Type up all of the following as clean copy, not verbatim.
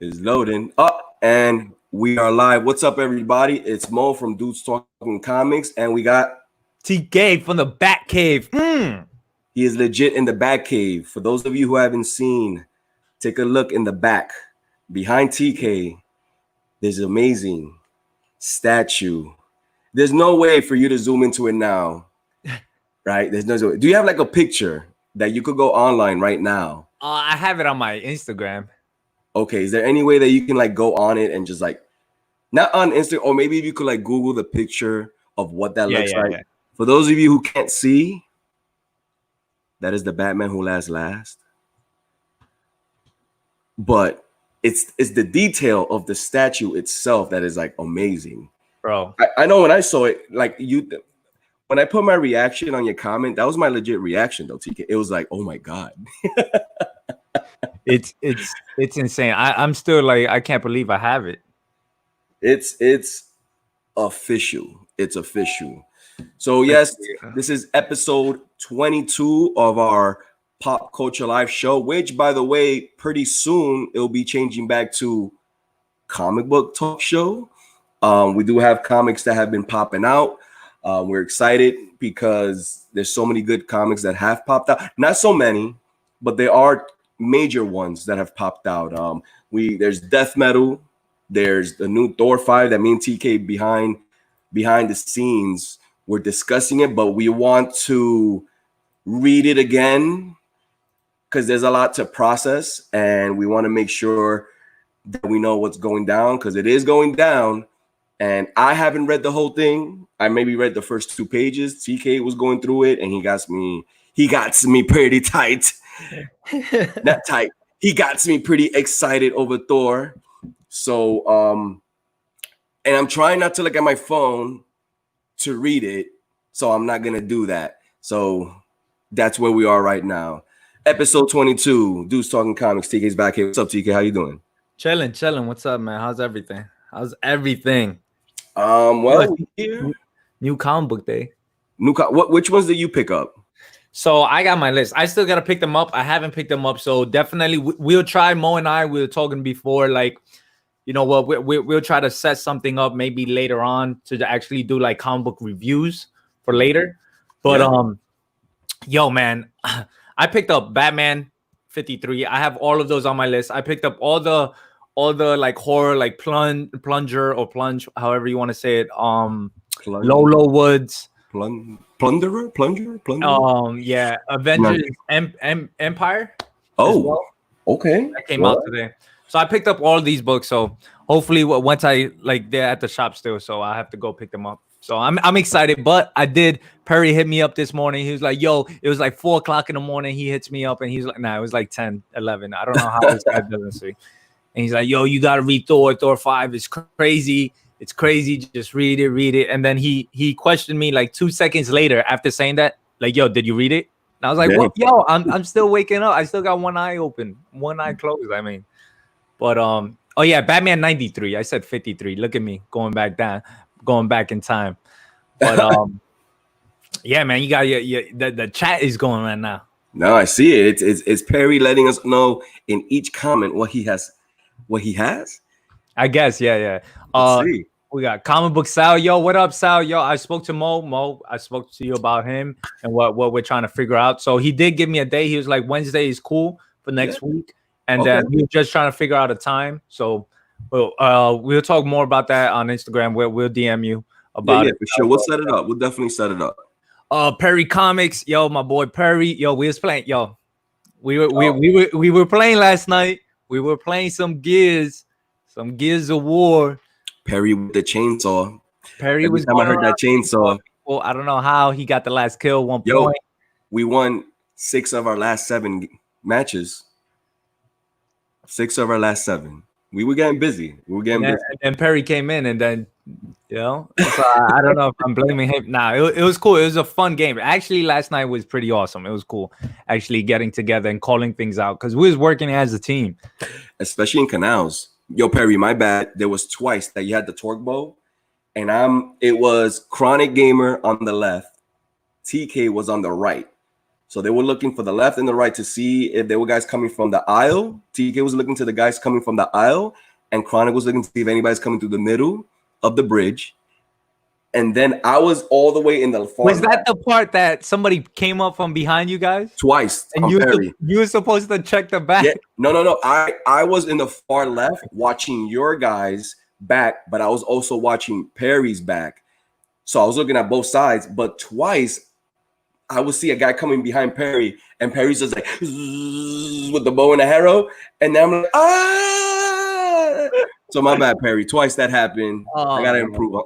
Is loading up, and we are live. What's up, everybody? It's Mo from Dudes Talking Comics, and we got TK from the Batkave. He is legit in the Batkave. For those of you who haven't seen, take a look in the back. Behind TK, there's an amazing statue. There's no way for you to zoom into it now, right? There's no way. Do you have like a picture that you could go online right now? I have it on my Instagram. Okay, is there any way that you can like go on it and just like not on Instagram, or maybe if you could like Google the picture of what that looks like. Yeah. For those of you who can't see, that is the Batman Who Laughs Last. But it's the detail of the statue itself that is like amazing, bro. I know when I saw it, like when I put my reaction on your comment, that was my legit reaction though, TK. It was like, oh my god. It's insane. I'm still like, I can't believe I have it. It's official. It's official. So yes, this is episode 22 of our Pop Culture Live show, which by the way, pretty soon it'll be changing back to comic book talk show. We do have comics that have been popping out. We're excited because there's so many good comics that have popped out. Not so many, but there are major ones that have popped out. There's Death Metal. There's the new Thor 5 that me and TK behind the scenes we're discussing it, but we want to read it again because there's a lot to process, and we want to make sure that we know what's going down because it is going down. And I haven't read the whole thing. I maybe read the first 2 pages. TK was going through it, and he got me pretty tight. Not tight. He got me pretty excited over Thor. So, and I'm trying not to look at my phone to read it, so I'm not gonna do that. So that's where we are right now. Episode 22, Dudes Talking Comics. TK's back here. What's up, TK? How you doing? Chilling. What's up, man? How's everything? Well, here new comic book day. Which ones did you pick up? So I got my list. I still gotta pick them up. I haven't picked them up, so definitely we'll try. Mo and I, we were talking before, like, you know what, we'll try to set something up maybe later on to actually do like comic book reviews for later. But yo, man, I picked up Batman 53. I have all of those on my list. I picked up all the like horror, like plunger, however you want to say it. Lolo Woods. Plunger. Yeah, Avengers Empire. Oh, well. Okay. That came out today. So I picked up all these books. So hopefully, once they're at the shop still, so I have to go pick them up. So I'm excited. But Perry hit me up this morning. He was like, "Yo," it was like 4:00 in the morning. He hits me up and he's like, "Nah, it was like 10, 11. I don't know how this guy doesn't see." And he's like, "Yo, you gotta read Thor 5. It's crazy. It's crazy. Just read it." And then he questioned me like 2 seconds later after saying that, like, "Yo, did you read it?" And I was like, "What? Yo, I'm still waking up. I still got one eye open, one eye closed. I mean." But oh yeah, Batman 93. I said 53. Look at me going back in time. But yeah, man, you got the chat is going right now. No, I see it. It's Perry letting us know in each comment what he has. I guess, yeah. Let's see. We got Comic Book Sal. Yo, what up, Sal? Yo, I spoke to Mo. I spoke to you about him and what we're trying to figure out. So he did give me a day. He was like, Wednesday is cool for next week. And then we were just trying to figure out a time. So we'll talk more about that on Instagram. We'll DM you about it. For sure. We'll set it up. We'll definitely set it up. Perry Comics. Yo, my boy Perry. Yo, we was playing. Yo, we were playing last night. We were playing some Gears of War. Perry with the chainsaw. Perry Every was. time I heard that chainsaw. Well, I don't know how he got the last kill. 1 point. We won 6 of our last 7 matches. 6 of our last 7. We were getting busy. And Perry came in, and then, you know, so I don't know if I'm blaming him. Nah, it was cool. It was a fun game. Actually, last night was pretty awesome. It was cool, actually getting together and calling things out because we was working as a team, especially in canals. Yo, Perry, my bad. There was twice that you had the torque bow, and it was Chronic Gamer on the left, TK was on the right. So they were looking for the left and the right to see if there were guys coming from the aisle. TK was looking to the guys coming from the aisle, and Chronic was looking to see if anybody's coming through the middle of the bridge. And then I was all the way in the far Was that back. the part that somebody came up from behind you guys? Twice. And you were supposed to check the back? Yeah. No. I was in the far left watching your guys' back, but I was also watching Perry's back. So I was looking at both sides, but twice I would see a guy coming behind Perry, and Perry's just like with the bow and the arrow, and then I'm like, ah. So my bad, Perry. Twice that happened. I gotta improve on.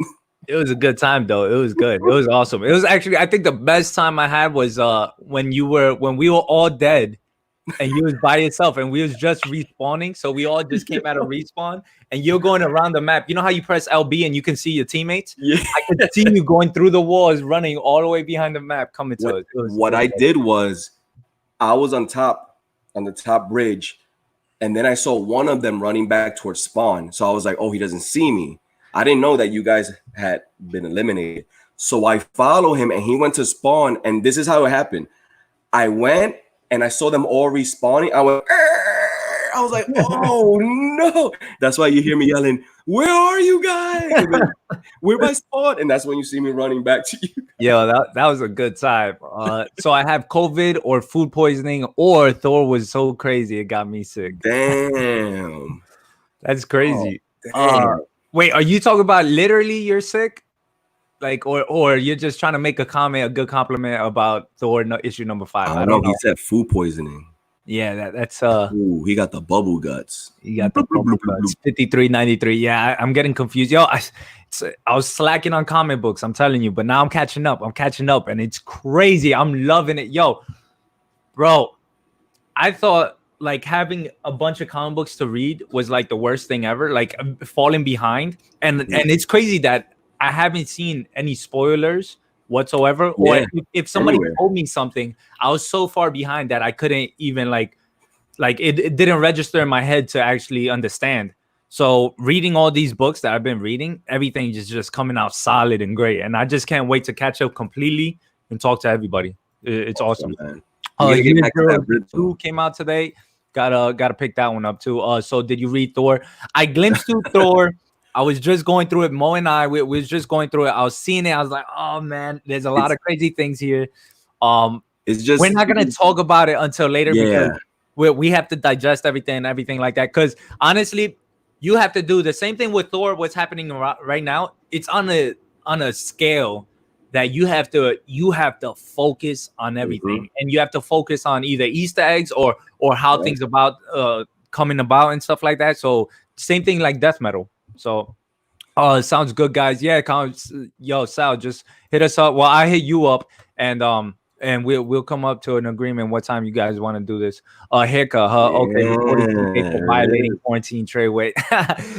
It was a good time though. It was good. It was awesome. It was actually, I think the best time I had was when we were all dead and you was by yourself and we was just respawning. So we all just came out of respawn and you're going around the map. You know how you press LB and you can see your teammates? Yeah. I could see you going through the walls, running all the way behind the map, coming to us. What I did was I was on the top bridge, and then I saw one of them running back towards spawn. So I was like, oh, he doesn't see me. I didn't know that you guys had been eliminated. So I follow him and he went to spawn. And this is how it happened. I went and I saw them all respawning. I went, Arr! I was like, oh no. That's why you hear me yelling, where are you guys? We're by spawn. And that's when you see me running back to you. Yo, that was a good time. So I have COVID or food poisoning, or Thor was so crazy it got me sick. Damn. That's crazy. Oh, Wait, are you talking about literally you're sick? Like, or you're just trying to make a good compliment about Thor issue number 5? I don't know. He said food poisoning. Yeah, that's Ooh, he got the bubble guts. He got the bubble guts. 53.93. Yeah, I'm getting confused. Yo, I was slacking on comic books. I'm telling you, but now I'm catching up. And it's crazy. I'm loving it. Yo, bro, I thought like having a bunch of comic books to read was like the worst thing ever, like falling behind. And it's crazy that I haven't seen any spoilers whatsoever. Yeah. Or if somebody told me something, I was so far behind that I couldn't even like it didn't register in my head to actually understand. So reading all these books that I've been reading, everything is just coming out solid and great. And I just can't wait to catch up completely and talk to everybody. It's awesome. Man. Year Zero 2 came out today. Gotta pick that one up too. So did you read Thor? I glimpsed through Thor. I was just going through it. Mo and I we was just going through it. I was seeing it. I was like, oh man, there's a lot of crazy things here. It's just we're not gonna talk about it until later because we have to digest everything like that. Because honestly, you have to do the same thing with Thor. What's happening right now? It's on a scale that you have to focus on everything, and you have to focus on either Easter eggs or how things about coming about and stuff like that. So same thing like death metal. So sounds good, guys. Yeah, yo, Sal, just hit us up. Well, I hit you up, and we'll come up to an agreement what time you guys want to do this. Haircut, okay, for violating quarantine trade. Wait,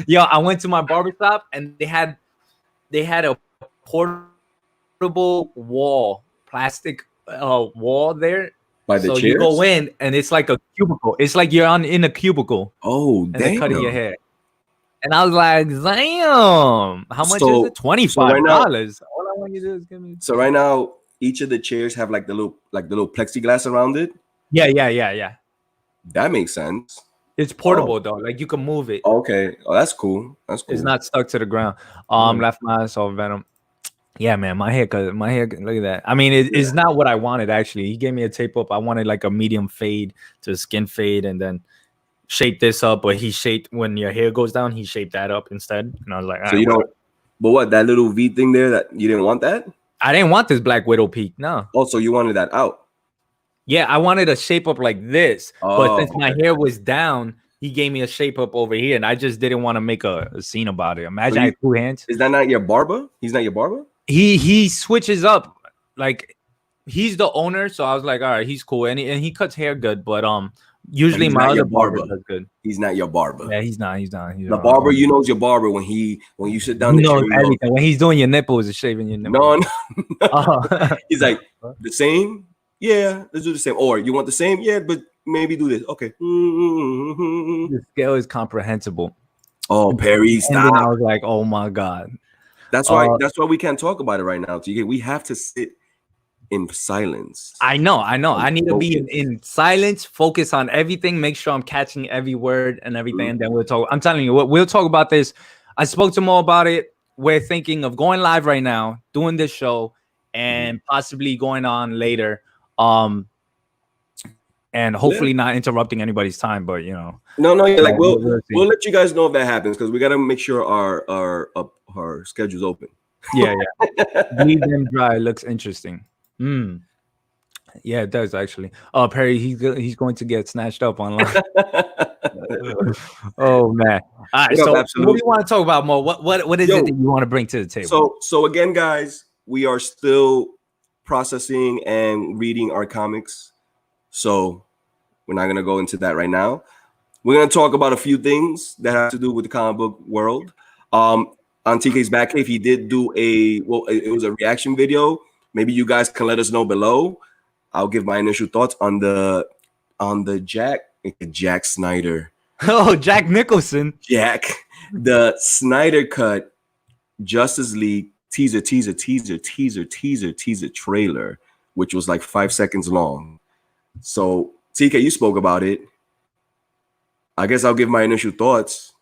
yo, I went to my barbershop and they had a portable plastic wall there. By the chairs? You go in and it's like a cubicle. It's like you're in a cubicle. Oh, damn. And they're cutting your hair. And I was like, damn, how much is it? $25. All I want you to do is give me. So right now, each of the chairs have like the little plexiglass around it. Yeah. That makes sense. It's portable though, like you can move it. Okay, that's cool. It's not stuck to the ground. Left my ass off Venom. Yeah, man, my hair. Look at that. I mean, it's not what I wanted actually. He gave me a tape up. I wanted like a medium fade to skin fade, and then shape this up. But he shaped when your hair goes down. He shaped that up instead, and I was like, so you don't. But what, that little V thing there, that you didn't want that? I didn't want this Black Widow peak. No. Oh, so you wanted that out? Yeah, I wanted a shape up like this, but since my hair was down, he gave me a shape up over here, and I just didn't want to make a scene about it. Imagine I had 2 hands. Is that not your barber? He's not your barber? He switches up, like he's the owner, so I was like, all right, he's cool, and he cuts hair good, but usually my other barber does good. He's not your barber. Yeah, he's not. The barber, you knows your barber when you sit down. He knows everything. When he's doing your nipples, is shaving your nipples. No. He's like, the same. Yeah, let's do the same. Or you want the same? Yeah, but maybe do this. Okay. The scale is comprehensible. Oh, Perry, stop. And then I was like, oh my god. That's why we can't talk about it right now. TK. We have to sit in silence. I know. I need to be in silence, focus on everything, make sure I'm catching every word and everything, and then we'll talk. I'm telling you, we'll talk about this. I spoke to Mo about it. We're thinking of going live right now, doing this show, and possibly going on later. And hopefully not interrupting anybody's time, but you know. No, like we'll let you guys know if that happens, because we got to make sure our schedule's open. Yeah. Bleed them dry looks interesting. Yeah, it does actually. Perry, he's going to get snatched up online. Oh man. All right, so what do you want to talk about, Mo? What is it that you want to bring to the table? So again, guys, we are still processing and reading our comics. So we're not gonna go into that right now. We're gonna talk about a few things that have to do with the comic book world. On TK's Batkave, he did do it was a reaction video. Maybe you guys can let us know below. I'll give my initial thoughts on the Jack Snyder. Oh, Jack Nicholson. The Snyder Cut Justice League teaser trailer, which was like 5 seconds long. So TK, you spoke about it. I guess I'll give my initial thoughts.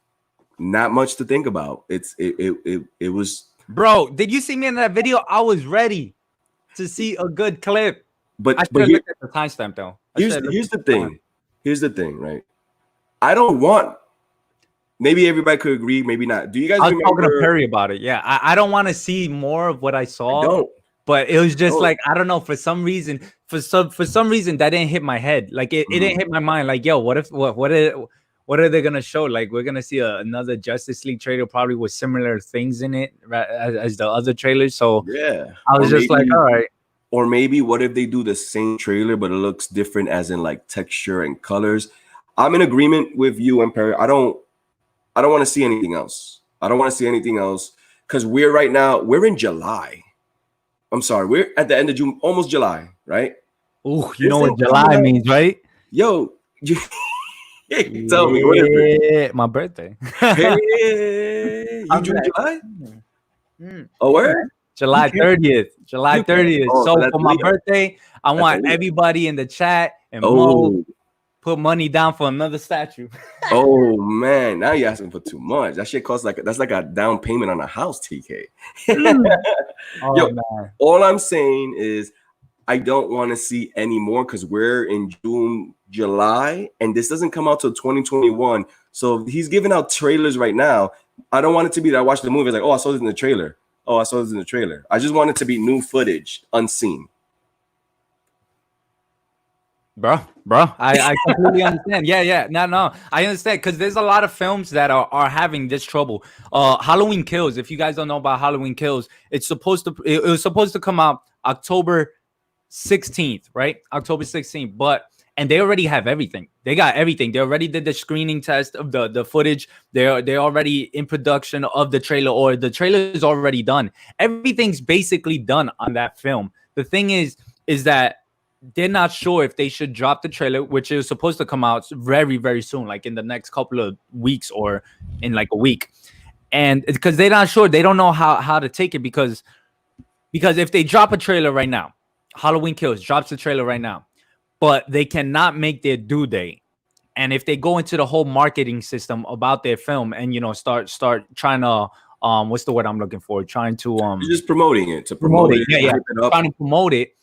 Not much to think about. It was. Bro, did you see me in that video? I was ready to see a good clip. But I should look at the timestamp though. Here's the thing. Here's the thing, right? I don't want. Maybe everybody could agree, maybe not. Do you guys? I was talking to Perry about it. Yeah, I don't want to see more of what I saw. I don't. But it was just like, I don't know, for some reason that didn't hit my head. Like it didn't hit my mind. Like, yo, what are they gonna show? Like, we're gonna see another Justice League trailer, probably with similar things in it, right, as the other trailers. So yeah, I was just like, all right. Or maybe what if they do the same trailer but it looks different, as in like texture and colors? I'm in agreement with you and Perry. I don't want to see anything else. I don't want to see anything else, because we're in July. I'm sorry, we're at the end of June, almost July, right? Oh, you know what July means, right? Yo, tell me, what is it? My birthday. Hey, you June, July? Oh, where? July 30th. July 30th. Oh, so for my birthday, I want everybody in the chat and Mo put money down for another statue. Oh man, now you're asking for too much. That shit costs that's like a down payment on a house, TK. Yo, man. All I'm saying is I don't want to see any more, because we're in June, July, and this doesn't come out till 2021. So he's giving out trailers right now. I don't want it to be that I watch the movie, it's like, oh, I saw this in the trailer. Oh, I saw this in the trailer. I just want it to be new footage, unseen. Bro, I completely understand. Yeah. No, I understand, because there's a lot of films that are having this trouble. Halloween Kills. If you guys don't know about Halloween Kills, it was supposed to come out October 16th, right? October 16th, and they already have everything. They got everything. They already did the screening test of the footage. They're already in production of the trailer, or the trailer is already done. Everything's basically done on that film. The thing is that they're not sure if they should drop the trailer, which is supposed to come out very, very soon, like in the next couple of weeks or in like a week. And because they're not sure, they don't know how to take it, because if they drop a trailer right now, Halloween Kills drops the trailer right now, but they cannot make their due date. And if they go into the whole marketing system about their film and, you know, start trying to what's the word I'm looking for? Trying to you're just promoting it, promote it. Yeah. Trying to promote it.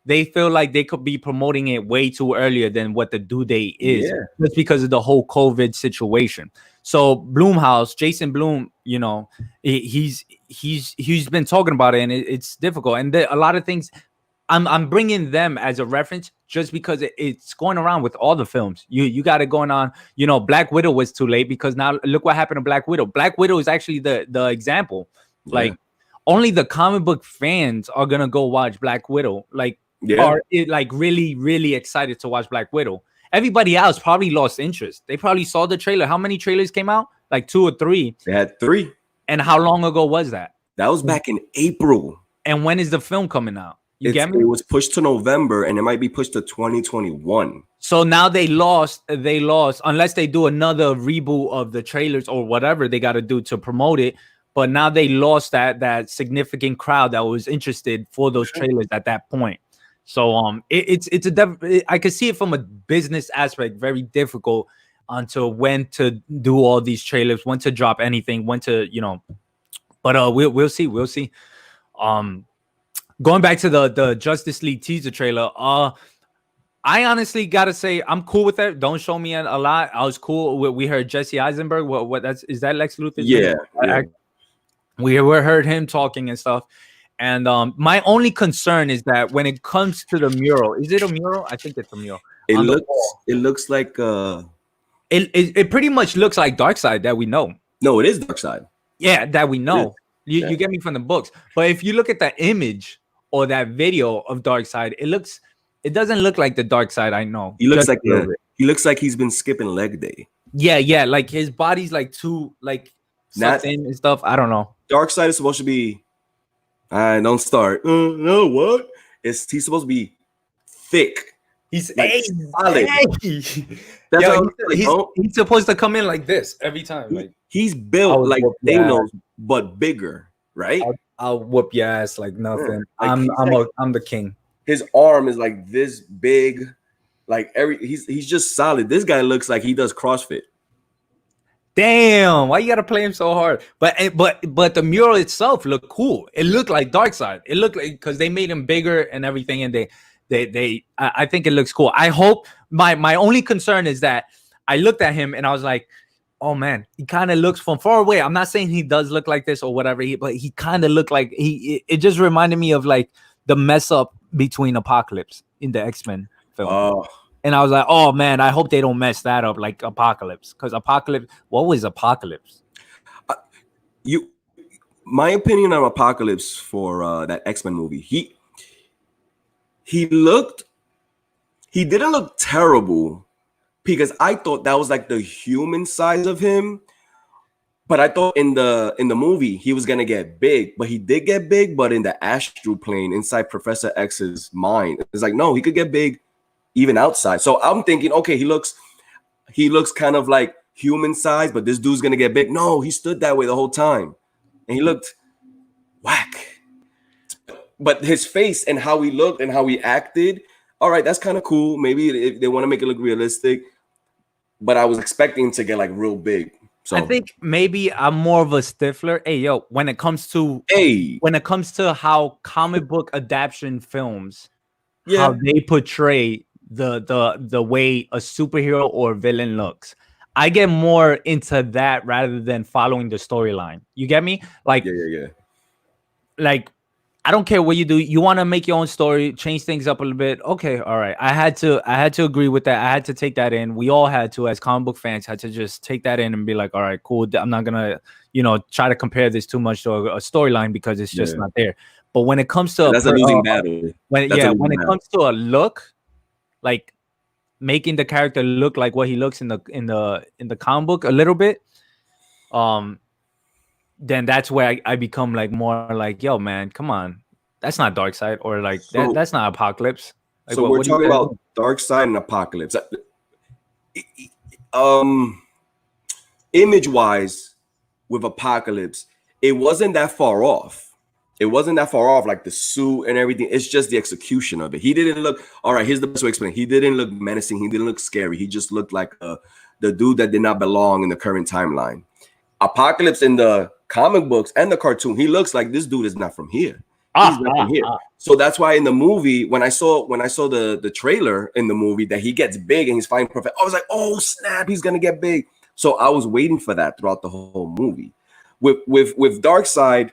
They feel like they could be promoting it way too earlier than what the due date is, just because of the whole COVID situation. So Blumhouse, Jason Blum, you know, he's been talking about it, and it's difficult. And a lot of things, I'm bringing them as a reference just because it's going around with all the films. You got it going on. You know, Black Widow was too late, because now look what happened to Black Widow. Black Widow is actually the example. Like, only the comic book fans are gonna go watch Black Widow. Like, are really, really excited to watch Black Widow. Everybody else probably lost interest. They probably saw the trailer. How many trailers came out? Like 2 or 3. They had 3. And how long ago was that? That was back in April. And when is the film coming out? You get me? It was pushed to November, and it might be pushed to 2021. So now they lost unless they do another reboot of the trailers or whatever they got to do to promote it. But now they lost that significant crowd that was interested for those trailers at that point. So I could see it from a business aspect, very difficult onto when to do all these trailers, when to drop anything, when to, but we'll see. We'll see. Going back to the Justice League teaser trailer, I honestly gotta say I'm cool with it. Don't show me a lot. I was cool. We heard Jesse Eisenberg. What is that Lex Luthor's Yeah, name? We heard him talking and stuff. And my only concern is that when it comes to the mural, is it a mural? I think it's a mural. It looks like it pretty much looks like Darkseid that we know. No, it is Darkseid. Yeah, that we know. You get me from the books. But if you look at that image or that video of Darkseid, it doesn't look like the Darkseid I know. He looks like he's been skipping leg day. Yeah, like his body's like too sucked in and stuff. I don't know. Darkseid is supposed to be don't start. No, what? He's supposed to be thick. He's solid. He's supposed to come in like this every time. Like he's built like Thanos, but bigger, right? I'll whoop your ass like nothing. I'm the king. His arm is like this big, like he's just solid. This guy looks like he does CrossFit. Damn, why you gotta play him so hard? But the mural itself looked cool. It looked like Darkseid. It looked like because they made him bigger and everything, and I think it looks cool. I hope my only concern is that I looked at him and I was like, oh man, he kind of looks from far away. I'm not saying he does look like this or whatever, but he kind of looked like it just reminded me of like the mess up between Apocalypse in the X-Men film. Oh. And I was like, oh man, I hope they don't mess that up like Apocalypse. Because what was Apocalypse? My opinion on Apocalypse for that X-Men movie, he didn't look terrible because I thought that was like the human size of him. But I thought in the movie he was gonna get big, but he did get big, but in the astral plane inside Professor X's mind, it's like no, he could get big even outside. So I'm thinking, okay, he looks kind of like human size, but this dude's gonna get big. No, he stood that way the whole time, and he looked whack. But his face and how he looked and how he acted, all right, that's kind of cool. Maybe they want to make it look realistic, but I was expecting to get like real big. So I think maybe I'm more of a stiffler. Hey, yo, when it comes to how comic book adaptation films, how they portray the way a superhero or villain looks, I get more into that rather than following the storyline. You get me? Like, like I don't care what you do. You want to make your own story, change things up a little bit. Okay, all right. I had to agree with that. I had to take that in. We all had to, as comic book fans, had to just take that in and be like, all right, cool. I'm not gonna, try to compare this too much to a storyline because it's just not there. But when it comes to that's a losing battle. When it comes to a look, like making the character look like what he looks in the comic book a little bit, then that's where I become like more like, yo, man, come on, that's not Darkseid, or like that's not Apocalypse. Like, so we're talking about Darkseid and Apocalypse. Image wise, with Apocalypse, it wasn't that far off. Like the suit and everything. It's just the execution of it. He didn't look, all right, here's the best way to explain. He didn't look menacing. He didn't look scary. He just looked like the dude that did not belong in the current timeline. Apocalypse in the comic books and the cartoon, he looks like this dude is not from here. He's not from here. So that's why in the movie, when I saw the trailer in the movie that he gets big and he's fighting Professor, I was like, oh snap, he's gonna get big. So I was waiting for that throughout the whole movie. With Darkseid,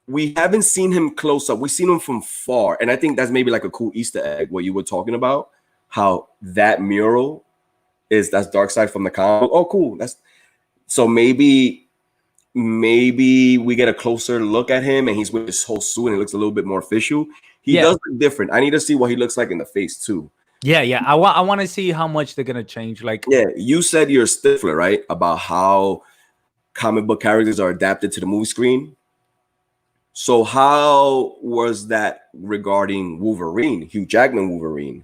we haven't seen him close up. We've seen him from far, and I think that's maybe like a cool Easter egg. What you were talking about, how that mural that's Darkseid from the comic. Oh, cool. So maybe we get a closer look at him and he's with his whole suit and it looks a little bit more official. He does look different. I need to see what he looks like in the face too. Yeah. I want to see how much they're gonna change. Like, you said you're a stiffler, right? About how comic book characters are adapted to the movie screen. So how was that regarding Wolverine, Hugh Jackman Wolverine,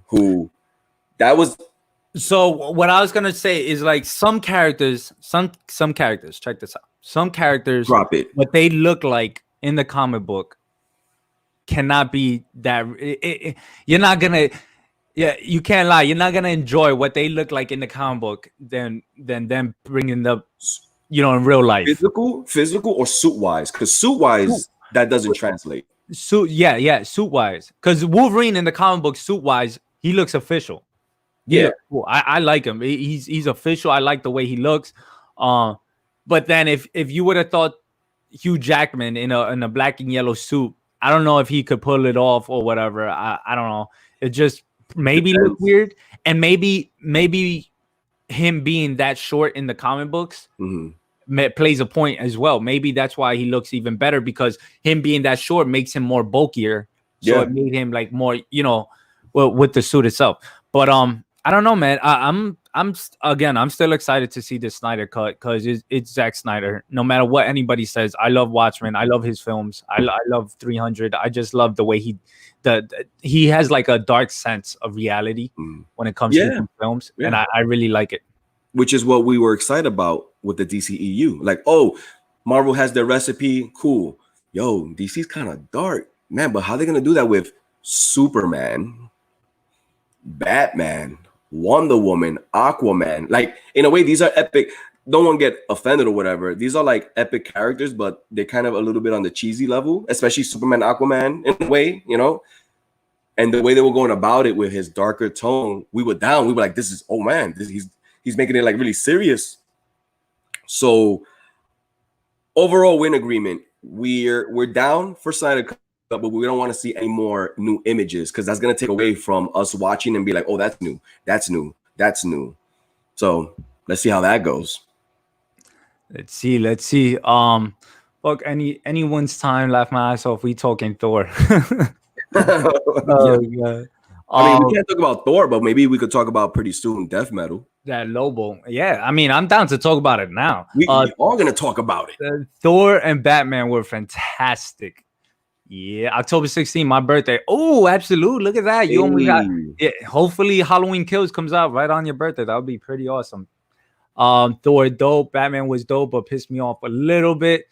So what I was gonna say is like some characters, check this out. Some characters, drop it. What they look like in the comic book cannot be that. You're not gonna. Yeah, you can't lie. You're not gonna enjoy what they look like in the comic book than them bringing up, in real life. Physical, or suit wise? Because suit wise, that doesn't translate. Suit, suit wise. Because Wolverine in the comic book, suit wise, he looks official. He looks cool. I like him. He's official. I like the way he looks. But then if you would have thought Hugh Jackman in a black and yellow suit, I don't know if he could pull it off or whatever. I don't know. It just maybe look weird, and maybe him being that short in the comic books plays a point as well. Maybe that's why he looks even better, because him being that short makes him more bulkier. So it made him like more, with the suit itself. But I don't know, man. I'm still excited to see the Snyder cut, because it's Zack Snyder. No matter what anybody says, I love Watchmen. I love his films. I love 300. I just love the way he has like a dark sense of reality when it comes to films, and I really like it. Which is what we were excited about with the DCEU. Like, oh, Marvel has their recipe, cool. Yo, DC's kind of dark, man. But how are they gonna do that with Superman, Batman, Wonder Woman, Aquaman? Like, in a way, these are epic. Don't want to get offended or whatever. These are like epic characters, but they're kind of a little bit on the cheesy level, especially Superman, Aquaman, in a way, And the way they were going about it with his darker tone, we were down. We were like, this is, oh man, he's making it like really serious. So overall, we're in agreement. We're down for Snyder Cut, but we don't want to see any more new images, because that's gonna take away from us watching and be like, oh, that's new, that's new, that's new. So let's see how that goes. Let's see. Fuck anyone's time. Laugh my ass off. We talking Thor. Oh god. I mean, we can't talk about Thor, but maybe we could talk about pretty soon Death Metal. That Lobo. Yeah, I mean, I'm down to talk about it now. We are going to talk about it. Thor and Batman were fantastic. Yeah, October 16th, my birthday. Oh, absolutely. Look at that. You only got. Yeah, hopefully Halloween Kills comes out right on your birthday. That would be pretty awesome. Thor dope. Batman was dope, but pissed me off a little bit.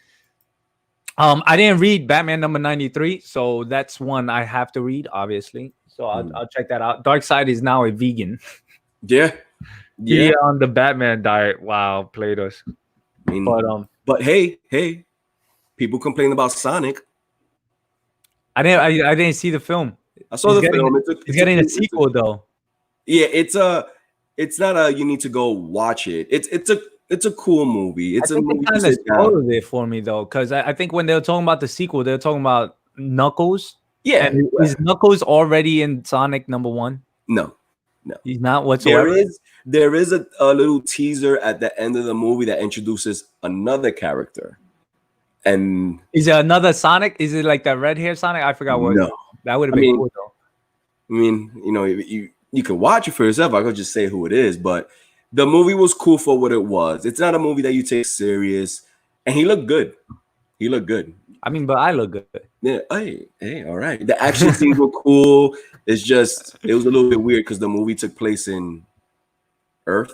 I didn't read Batman number 93, so that's one I have to read, obviously. So I'll check that out. Darkseid is now a vegan. Yeah. Yeah, on the Batman diet. Wow, played us. I mean, but hey, people complain about Sonic. I didn't see the film. I saw the film. It's getting a sequel though. Yeah, it's not a you need to go watch it. It's a cool movie. It's a movie. Kind of spoiled it for me though, because I think when they were talking about the sequel, they were talking about Knuckles. Yeah, and is Knuckles already in Sonic number 1? No, he's not whatsoever. There is a little teaser at the end of the movie that introduces another character. And is it another Sonic? Is it like that red hair Sonic? I forgot what. No, that would have been cool though. I mean, you can watch it for yourself. I could just say who it is, but the movie was cool for what it was. It's not a movie that you take serious, and he looked good. I mean, but I look good. Yeah. Hey, all right. The action scenes were cool. It's just it was a little bit weird because the movie took place in Earth.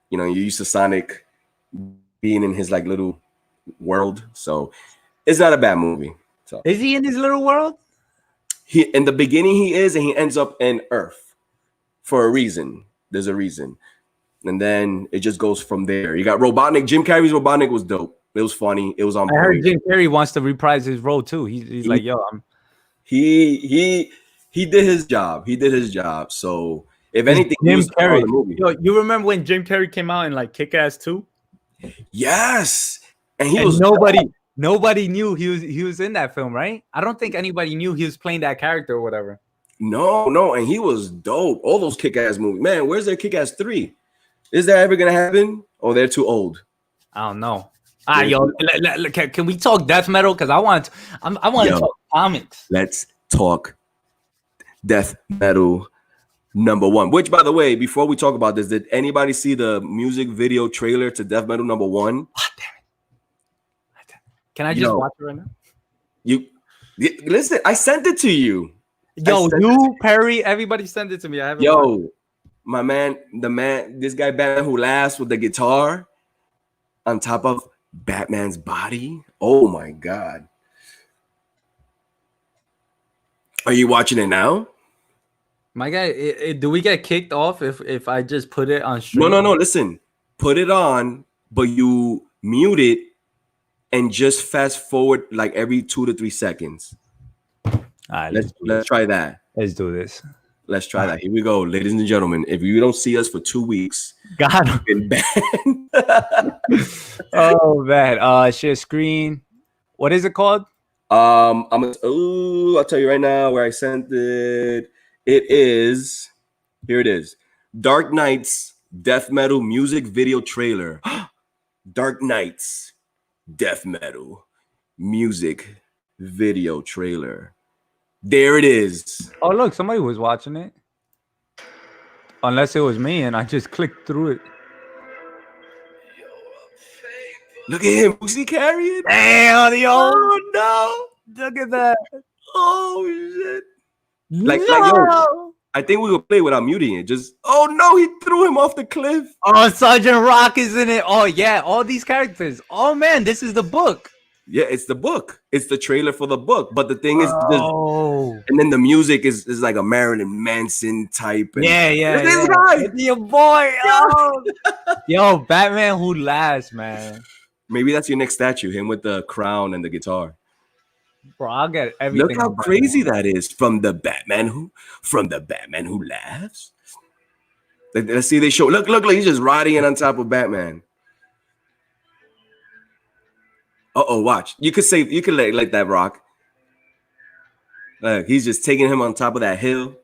You're used to Sonic being in his like little world, so it's not a bad movie. So is he in his little world? He in the beginning he is, and he ends up in Earth for a reason. There's a reason, and then it just goes from there. You got Robotnik. Jim Carrey's Robotnik was dope. It was funny. It was on. I heard Jim Carrey wants to reprise his role too. He's like, yo, he did his job. He did his job. So if anything, Jim Carrey. Yo, you remember when Jim Carrey came out in like Kick-Ass 2? Yes, and he was nobody knew he was in that film, right? I don't think anybody knew he was playing that character or whatever. No, and he was dope. All those Kick-Ass movies, man. Where's their Kick-Ass 3? Is that ever gonna happen? Or they're too old? I don't know. Yo, can we talk death metal? Because I want to talk comics. Let's talk death metal number 1. Which, by the way, before we talk about this, did anybody see the music video trailer to death metal number 1? Oh, damn it. Can I just watch it right now? You listen. I sent it to you. Yo, Perry, everybody sent it to me. I haven't. Yo, my man, this guy Batman who laughs with the guitar on top of Batman's body. Oh my god. Are you watching it now? My guy, do we get kicked off if I just put it on stream? No. Listen, put it on, but you mute it and just fast forward like every 2 to 3 seconds. All right, Let's try that. Let's do this. Let's try that. Here we go, ladies and gentlemen. If you don't see us for 2 weeks, God, been banned. Oh man, share screen. What is it called? I'll tell you right now where I sent it. It is here. It is Dark Knight's death metal music video trailer. Dark Knight's death metal music video trailer. There it is. Oh look, somebody was watching it. Unless it was me and I just clicked through it. Look at him. Who's he carrying? Damn, the old. Oh no! Look at that. Oh shit. Like yo, I think we will play without muting it. Just oh no, he threw him off the cliff. Oh, Sergeant Rock is in it. Oh yeah, all these characters. Oh man, this is the book. Yeah, it's the book. It's the trailer for the book. But the thing is, oh, and then the music is like a Marilyn Manson type. And yeah. This guy, it's your boy. Oh. Yo, Batman Who Laughs, man. Maybe that's your next statue. Him with the crown and the guitar. Bro, I'll get everything. Look how crazy that is from the Batman who laughs. Let's see. They show. Look. He's just riding in on top of Batman. Watch. You could let that rock. He's just taking him on top of that hill.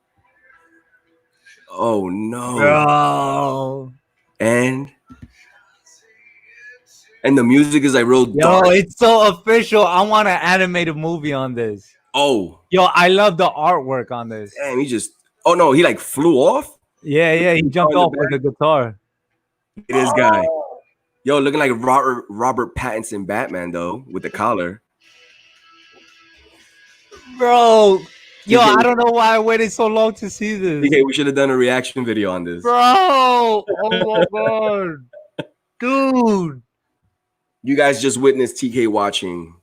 Oh no. Bro. And the music is like real dark. Yo, it's so official. I want an animated movie on this. Oh. Yo, I love the artwork on this. Damn, he just no, he like flew off. Yeah, he jumped off with the guitar. This guy. Yo, looking like Robert Pattinson Batman though, with the collar. Bro, yo, I don't know why I waited so long to see this. Okay, we should have done a reaction video on this. Bro, oh my god. Dude. You guys just witnessed TK watching.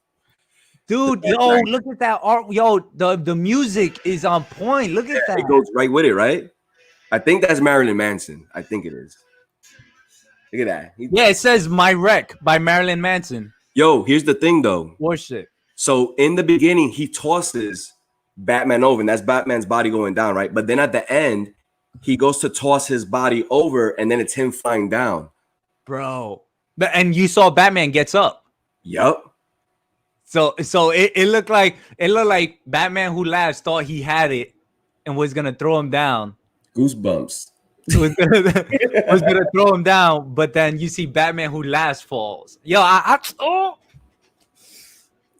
Dude, yo, look at that art. Yo, the music is on point. Look at that. It goes right with it, right? I think that's Marilyn Manson. I think it is. Look at that. Yeah, it says My Wreck by Marilyn Manson. Yo, here's the thing though. Worship. So in the beginning, he tosses Batman over, and that's Batman's body going down, right? But then at the end, he goes to toss his body over, and then it's him flying down. Bro. And you saw Batman gets up. Yup. So it looked like Batman Who Laughs thought he had it and was gonna throw him down. Goosebumps. was gonna throw him down, but then you see Batman Who Laughs falls. Yo, that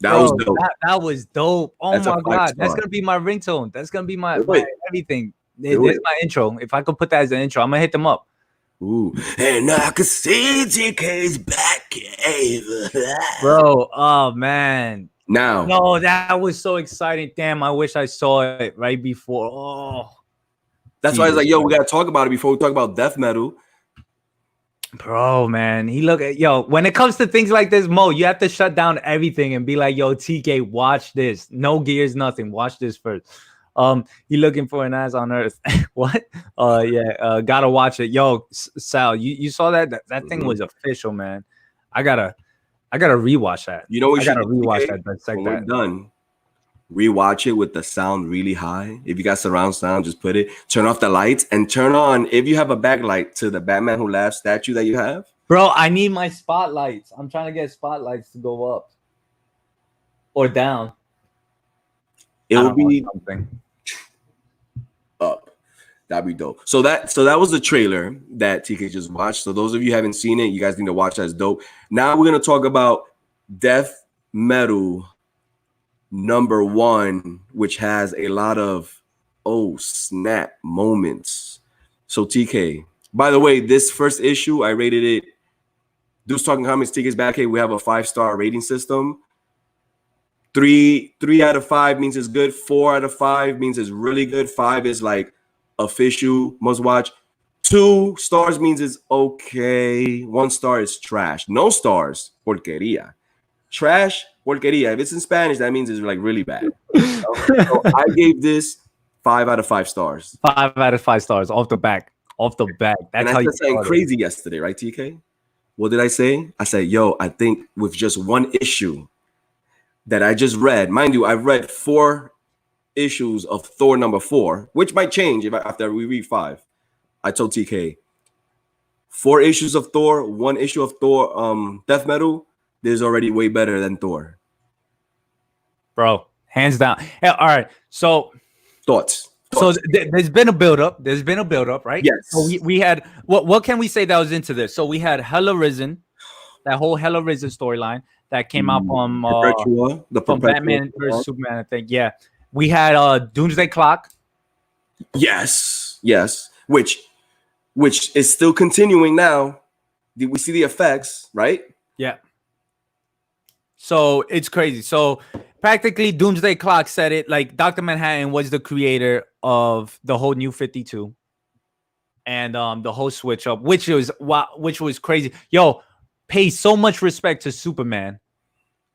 was dope. That was dope. Oh that's my god, that's gonna be my ringtone. That's gonna be my everything. It's my intro. If I could put that as an intro, I'm gonna hit them up. Ooh, and I could see TK's Batkave. Bro, oh man. Now. No, that was so exciting. Damn, I wish I saw it right before. Oh. That's why I was like, yo, we gotta talk about it before we talk about death metal. Bro, man, when it comes to things like this, Mo, you have to shut down everything and be like, yo, TK, watch this. No gears, nothing. Watch this first. You looking for an ass on earth? What? Gotta watch it. Yo, Sal, you saw that thing was official, man. I gotta rewatch that. You know, I gotta rewatch that. When we're done, rewatch it with the sound really high. If you got surround sound, just put it. Turn off the lights and turn on, if you have a backlight, to the Batman Who Laughs statue that you have. Bro, I need my spotlights. I'm trying to get spotlights to go up or down. It will be something up. That'd be dope. So that was the trailer that TK just watched. So those of you who haven't seen it, you guys need to watch that. It's dope. Now we're gonna talk about death metal #1, which has a lot of snap moments. So TK, by the way, this first issue, I rated it. Dudes Talking Comics, TK's Batkave. We have a 5-star rating system. 3 out of 5 means it's good. 4 out of 5 means it's really good. 5 is like official, must watch. 2 stars means it's okay. 1 star is trash. No stars, porquería. Trash porquería. If it's in Spanish, that means it's like really bad. So I gave this 5 out of 5 stars. 5 out of 5 stars off the back. Off the back. That's And I how you said something started. crazy yesterday, right, TK? What did I say? I said, yo, I think with just one issue that I just read, mind you, I've read 4 issues of Thor #4, which might change after we read 5. I told TK, 4 issues of Thor, 1 issue of Thor, Death Metal, there's already way better than Thor. Bro, hands down. Yeah, all right. So Thoughts. So there's been a build-up. There's been a build-up, right? Yes. So we had what can we say that was into this? So we had Hella Risen, that whole Hella Risen storyline that came out from Batman vs Superman, I think. Yeah. We had Doomsday Clock. Yes. Which is still continuing now. We see the effects, right? Yeah. So it's crazy. So practically Doomsday Clock said it, like Dr. Manhattan was the creator of the whole New 52 and the whole switch up, which was crazy. Yo, pay so much respect to Superman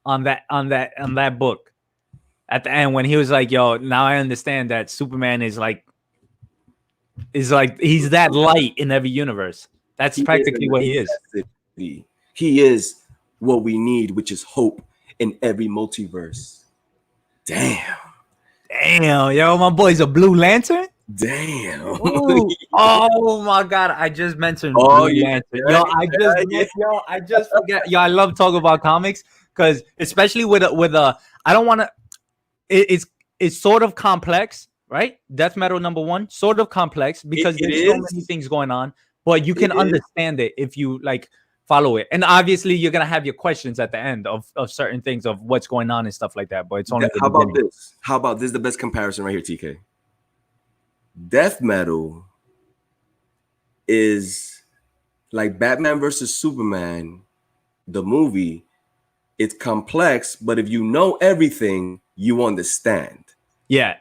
on that book at the end when he was like, yo, now I understand that Superman is like he's that light in every universe. That's practically what he is. He is what we need, which is hope in every multiverse. Damn, yo, my boy's a Blue Lantern. Damn. Oh my God, I just mentioned Blue Lantern. I just forget. Yo, I love talking about comics because especially with a I don't want to. It's sort of complex, right? Death Metal #1, sort of complex because there's so many things going on, but you can understand it if you like follow it. And obviously you're gonna have your questions at the end of certain things of what's going on and stuff like that. But it's only How about this? How about this? The best comparison right here, TK. Death Metal is like Batman versus Superman, the movie. It's complex, but if you know everything, you understand. Yeah.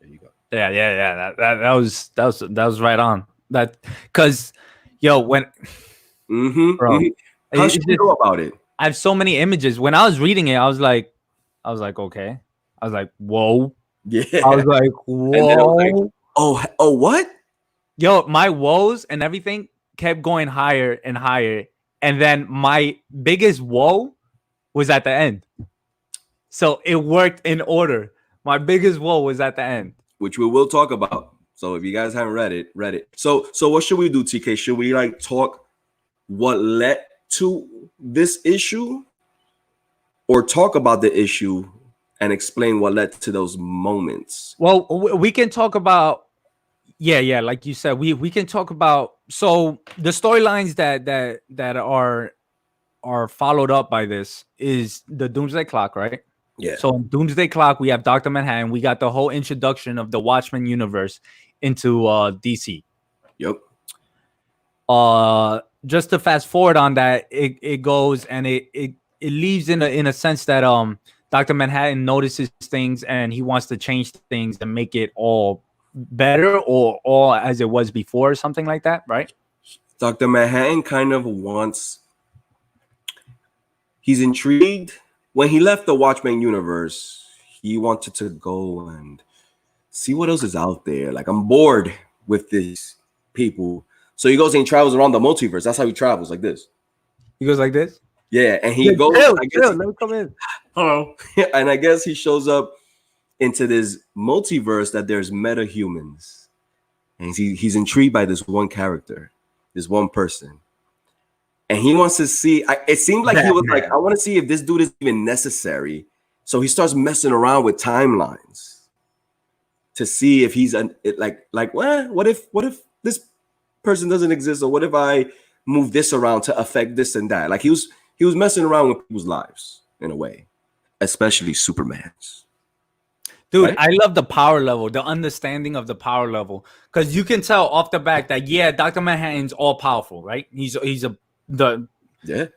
There you go. Yeah. That was right on. That because when bro, How should you know about it? I have so many images. When I was reading it, I was like, okay. I was like, whoa. Yeah. I was like, whoa. Like, oh, what? Yo, my woes and everything kept going higher and higher. And then my biggest woe was at the end. So it worked in order. My biggest woe was at the end. Which we will talk about. So if you guys haven't read it. So what should we do, TK? Should we like talk what led to this issue or talk about the issue and explain what led to those moments? Well, we can talk about like you said, we can talk about so the storylines that are followed up by this is the Doomsday Clock, right? Yeah. So in Doomsday Clock, we have Dr. Manhattan. We got the whole introduction of the Watchmen universe into DC. Yep. Just to fast forward on that, it goes and it leaves in a sense that Dr. Manhattan notices things and he wants to change things and make it all better or all as it was before or something like that, right? Dr. Manhattan kind of he's intrigued. When he left the Watchmen universe, he wanted to go and see what else is out there. Like, I'm bored with these people. So he goes and he travels around the multiverse. That's how he travels, like this. He goes like this? Yeah, and he goes. Let me come in. Hello. And I guess he shows up into this multiverse that there's meta-humans. And he's intrigued by this one character, this one person. And he wants to see, it seemed like he was like, I want to see if this dude is even necessary. So he starts messing around with timelines to see if he's what if this person doesn't exist? Or what if I move this around to affect this and that? Like he was messing around with people's lives in a way, especially Superman's. Dude, right? I love the power level, the understanding of the power level. Because you can tell off the back that, Dr. Manhattan's all powerful, right? He's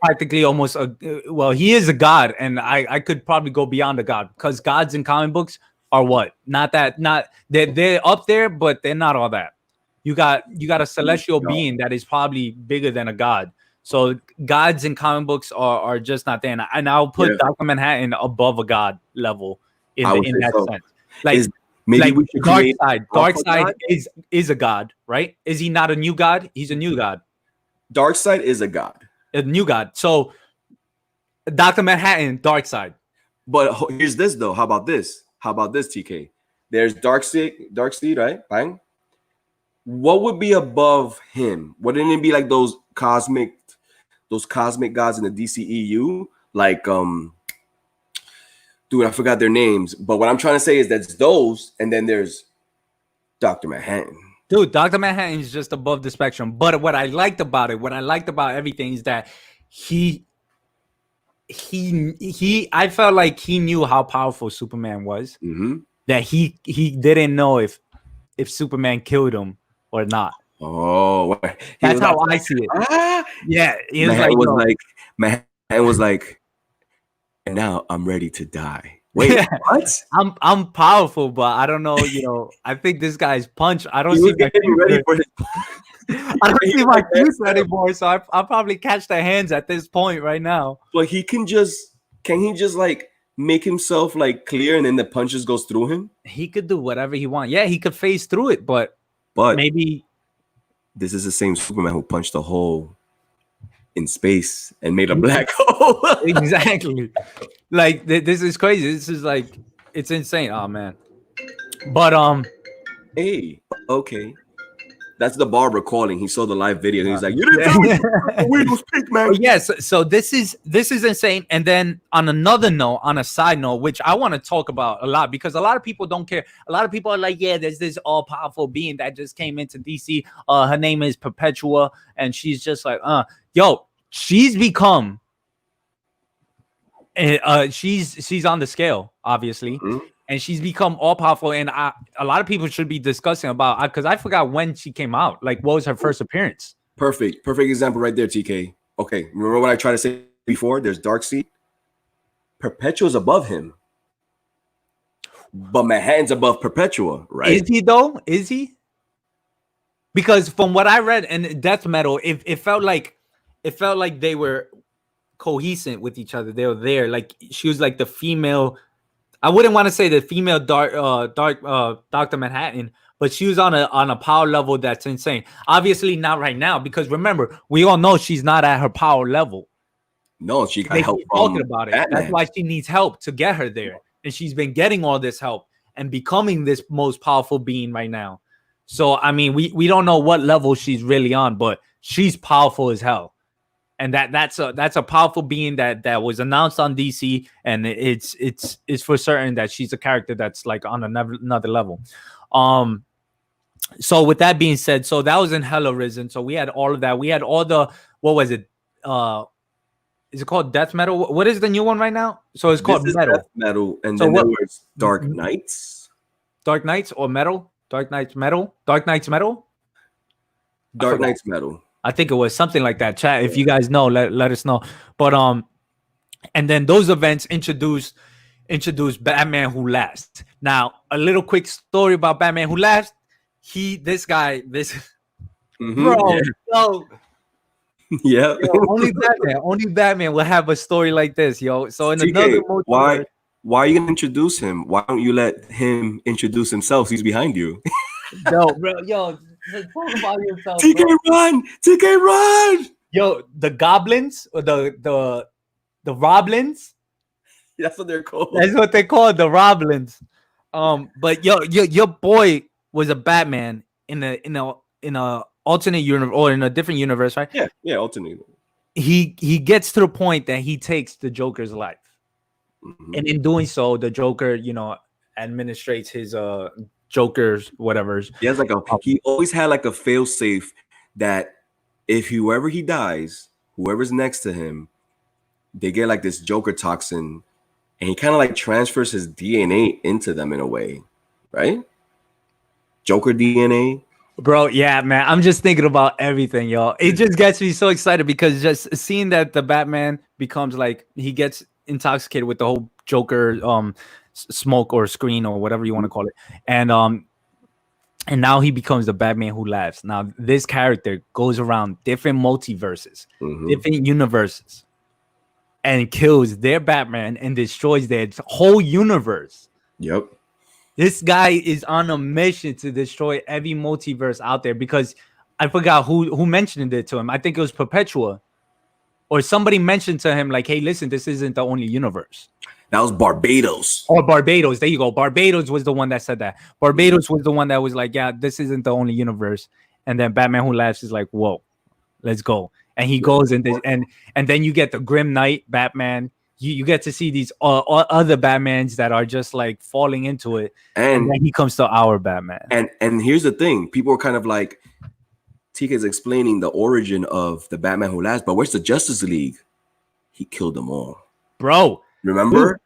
practically almost he is a god, and I could probably go beyond a god because gods in comic books are what? They're up there, but they're not all that. You got a celestial being that is probably bigger than a god. So gods in comic books are just not there, and I'll put Dr. Manhattan above a god level in that sense. Like maybe we should create Darkseid is a god, right? Is he not a new god? He's a new god. Darkseid is a god, a new god. So Dr. Manhattan, Darkseid. But here's this though. How about this, TK? There's Darkseid, right? Bang. What would be above him? Wouldn't it be like those cosmic gods in the DCEU? Like dude, I forgot their names. But what I'm trying to say is that's those, and then there's Dr. Manhattan. Dude, Dr. Manhattan is just above the spectrum. But what I liked about everything is that I felt like he knew how powerful Superman was. Mm-hmm. That he didn't know if Superman killed him or not. Oh, that's how I see it. Yeah, Manhattan was like, and now I'm ready to die. Wait, what? I'm powerful, but I don't know. I think this guy's punch. I don't see my future anymore. So I'll probably catch their hands at this point right now. But can he just like make himself like clear and then the punches goes through him? He could do whatever he wants. Yeah, he could phase through it, but maybe this is the same Superman who punched a hole in space and made a black hole. Exactly. Like this is crazy. This is like, it's insane. Oh man. But hey, okay. That's the barber calling. He saw the live video. He's like, "You didn't tell me the weed was pink, man." Yes. So this is insane. And then on a side note, which I want to talk about a lot because a lot of people don't care. A lot of people are like, "Yeah, there's this all powerful being that just came into DC. Her name is Perpetua, and she's just like, yo, she's become." She's on the scale, obviously. Mm-hmm. And she's become all powerful, and a lot of people should be discussing about because I forgot when she came out. Like, what was her first appearance? Perfect example right there, TK. Okay, remember what I tried to say before? There's Darkseid. Perpetua's above him, but Manhattan's above Perpetua, right? Is he though? Is he? Because from what I read in Death Metal, it felt like they were cohesive with each other. They were there. Like she was like the female. I wouldn't want to say the female Dr. Manhattan, but she was on a power level that's insane. Obviously not right now, because remember, we all know she's not at her power level. No, she got help from talking about it. Batman. That's why she needs help to get her there. And she's been getting all this help and becoming this most powerful being right now. So I mean, we don't know what level she's really on, but she's powerful as hell. And that's a powerful being that was announced on DC, and it's for certain that she's a character that's like on another level. So with that being said, so that was in Hell Arisen. So we had all of that. We had all the, what was it? Is it called Death Metal? What is the new one right now? So it's called Metal. Death Metal, and so then there was Dark Knights. Dark Knights or Metal? Dark Knights Metal? Dark Knights Metal? Dark Knights Metal. I think it was something like that. Chat, if you guys know, let us know. But and then those events introduced Batman Who Laughs. Now, a little quick story about Batman Who Laughs. Bro, yo. Yeah. Only Batman will have a story like this, yo. So in another why are you gonna introduce him? Why don't you let him introduce himself? He's behind you. Yo, bro, yo. Talk about yourself, TK, run! Yo, the goblins or the roblins. That's what they're called. That's what they call the roblins. But your boy was a Batman in a alternate universe or in a different universe, right? Yeah, alternate. He gets to the point that he takes the Joker's life, and in doing so, the Joker, administrates his Joker's whatever. He always had like a failsafe that if whoever he dies, whoever's next to him, they get like this Joker toxin, and he kind of like transfers his DNA into them in a way, right? Joker DNA. Bro, yeah, man. I'm just thinking about everything, y'all. It just gets me so excited because just seeing that the Batman becomes like he gets intoxicated with the whole Joker smoke or screen or whatever you want to call it, and and now he becomes the Batman Who Laughs. Now this character goes around different multiverses, different universes, and kills their Batman and destroys their whole universe. Yep. This guy is on a mission to destroy every multiverse out there, because I forgot who mentioned it to him. I think it was Perpetua, or somebody mentioned to him like, hey, listen, this isn't the only universe. That was Barbados. Or Barbados. There you go. Barbados was the one that said that. Barbados was the one that was like, yeah, this isn't the only universe. And then Batman Who Laughs is like, whoa, let's go. And he goes and then you get the Grim Knight Batman. You get to see these other Batmans that are just like falling into it. And then he comes to our Batman. And here's the thing. People are kind of like, TK is explaining the origin of the Batman Who Laughs, but where's the Justice League? He killed them all. Bro. Remember?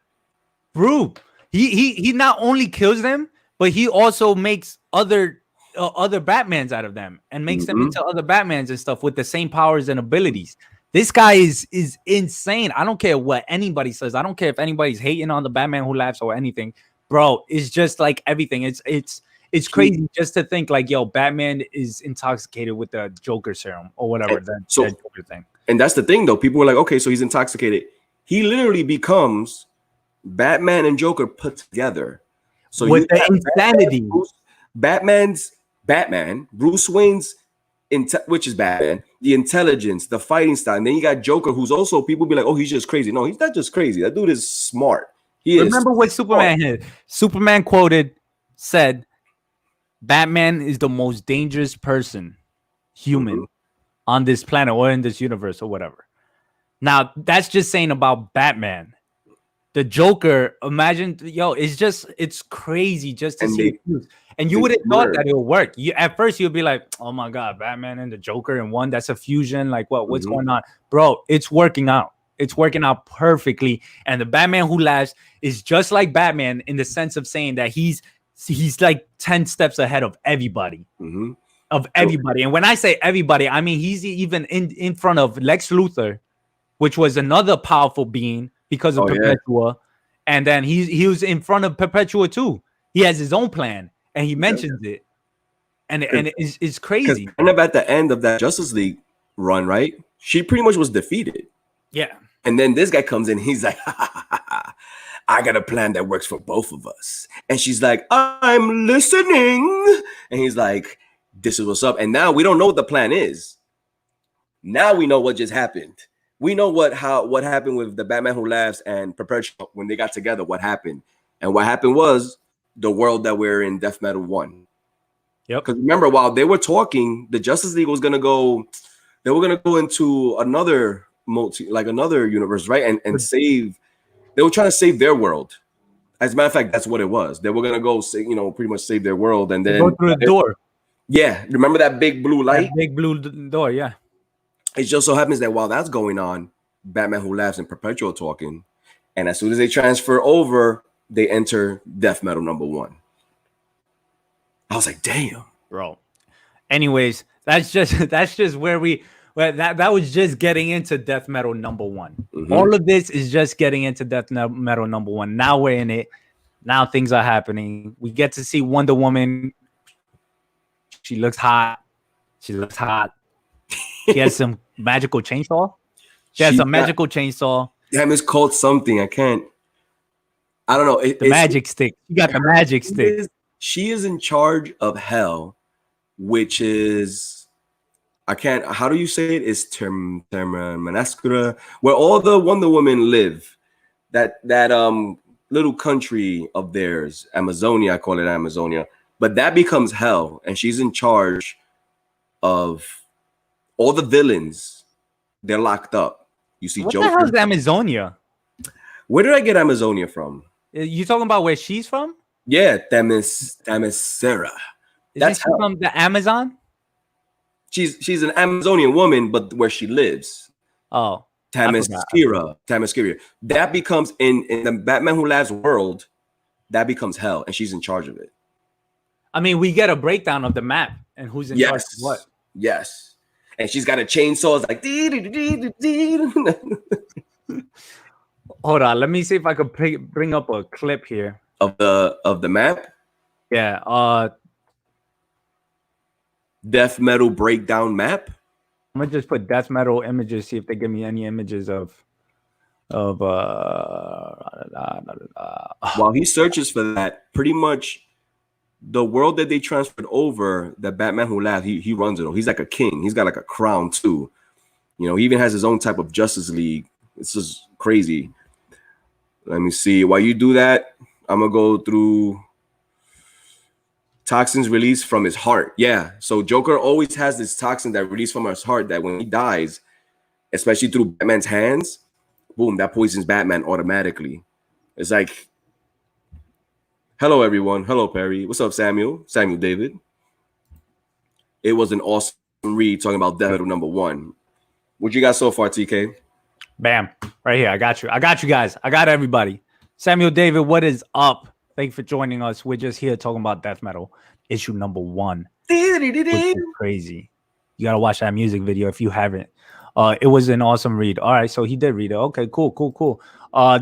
Bro. He not only kills them, but he also makes other Batmans out of them and makes them into other Batmans and stuff with the same powers and abilities. This guy is insane. I don't care what anybody says. I don't care if anybody's hating on the Batman Who Laughs or anything. Bro, it's just like everything. It's crazy just to think like, yo, Batman is intoxicated with the Joker serum or whatever. That Joker thing. And that's the thing, though. People were like, okay, so he's intoxicated. He literally becomes Batman and Joker put together. So with the insanity. Batman, Bruce Wayne's, which is Batman, the intelligence, the fighting style. And then you got Joker, who's also, people be like, oh, he's just crazy. No, he's not just crazy. That dude is smart. Remember what Superman had? Superman said, Batman is the most dangerous human on this planet or in this universe or whatever. Now, that's just saying about Batman. The Joker, imagine, it's crazy just to see it. And you would have thought that it would work. At first, you'd be like, oh my God, Batman and the Joker in one, that's a fusion. Like, what's going on? Bro, it's working out. It's working out perfectly. And the Batman Who Laughs is just like Batman in the sense of saying that he's like 10 steps ahead of everybody. Of everybody. And when I say everybody, I mean he's even in front of Lex Luthor, which was another powerful being because of Perpetua. Yeah. And then he was in front of Perpetua too. He has his own plan and he mentions it. And it's crazy. And at the end of that Justice League run, right? She pretty much was defeated. Yeah. And then this guy comes in, he's like, I got a plan that works for both of us. And she's like, I'm listening. And he's like, this is what's up. And now we don't know what the plan is. Now we know what just happened. We know what happened with the Batman Who Laughs and Perpetua when they got together, what happened. And what happened was the world that we're in, Death Metal 1. Yep. Because remember, while they were talking, the Justice League was gonna go into another another universe, right? And save. They were trying to save their world. As a matter of fact, that's what it was. They were gonna go, pretty much save their world, and then go through the door. Yeah, remember that big blue light? That big blue door, yeah. It just so happens that while that's going on, Batman Who Laughs and Perpetual talking, and as soon as they transfer over, they enter Death Metal number 1. I was like, damn, bro. Anyways, that's just where that was just getting into Death Metal number 1. All of this is just getting into Death Metal number 1. Now we're in it. Now things are happening. We get to see Wonder Woman. She looks hot. She has some magical chainsaw. She has a magical chainsaw. Damn, it's called something. I don't know. The magic stick. She got the magic stick. She is in charge of hell, which is, how do you say it? It's Termanascura, where all the Wonder Women live. That little country of theirs, Amazonia, I call it Amazonia. But that becomes hell, and she's in charge of all the villains. They're locked up. You see, what Joker. The hell is Amazonia? Where did I get Amazonia from? You talking about where she's from? Yeah, Themyscira. That's she from the Amazon. She's an Amazonian woman, but where she lives. Oh, Themyscira. That becomes in the Batman Who Laughs world. That becomes hell, and she's in charge of it. I mean, we get a breakdown of the map and who's in charge of what. Yes. And she's got a chainsaw. It's like, hold on. Let me see if I could bring up a clip here of the map. Yeah. death metal breakdown map. I'm gonna just put death metal images, see if they give me any images of While he searches for that, pretty much the world that they transferred over, the Batman Who Laughs, he runs it. He's like a king. He's got like a crown too. You know, he even has his own type of Justice League. It's just crazy. Let me see. While you do that, I'm gonna go through toxins released from his heart. Yeah. So Joker always has this toxin that released from his heart that when he dies, especially through Batman's hands, boom, that poisons Batman automatically. It's like, hello, everyone. Hello, Perry. What's up, Samuel? Samuel David. It was an awesome read talking about Death Metal #1. What you got so far, TK? Bam. Right here. I got you. I got you guys. I got everybody. Samuel David, what is up? Thank you for joining us. We're just here talking about Death Metal, issue #1. Which is crazy. You got to watch that music video if you haven't. It was an awesome read. All right. So he did read it. Okay, cool.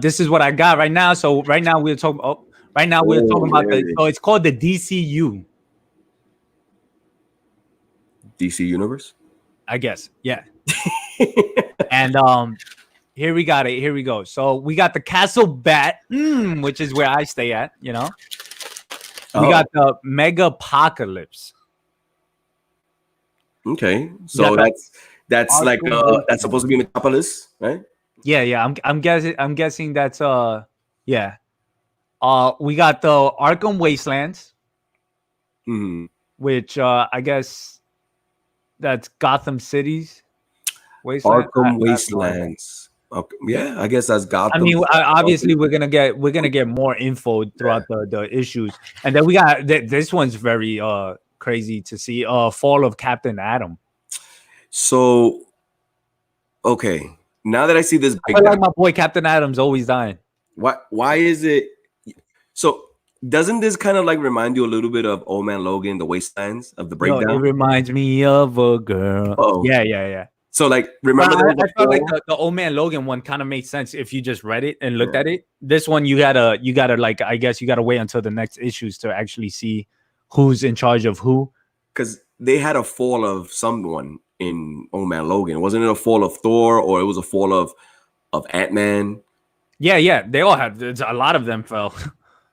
This is what I got right now. So right now we're talking about so it's called the DCU. DC Universe? I guess. Yeah. And here we got it. Here we go. So we got the Castle Bat, which is where I stay at, you know. We got the Mega Apocalypse. Okay. So that's like that's supposed to be Metropolis, right? Yeah. I'm guessing that's yeah. We got the Arkham Wastelands, which I guess that's Gotham City's Wasteland. Arkham Wastelands. Okay. Yeah, I guess that's Gotham. I mean, obviously we're gonna get more info throughout the issues, and then we got this one's very crazy to see. Fall of Captain Atom. So, okay, now that I see this, I feel like my boy Captain Atom's always dying. Why is it? So doesn't this kind of like remind you a little bit of Old Man Logan, the Wastelands of the breakdown? It reminds me of a girl. Oh. Yeah. So like, remember I felt like the Old Man Logan one kind of made sense if you just read it and looked at it. This one you gotta like, I guess you gotta wait until the next issues to actually see who's in charge of who. Because they had a fall of someone in Old Man Logan. Wasn't it a fall of Thor, or it was a fall of Ant-Man? Yeah. They all had, a lot of them fell.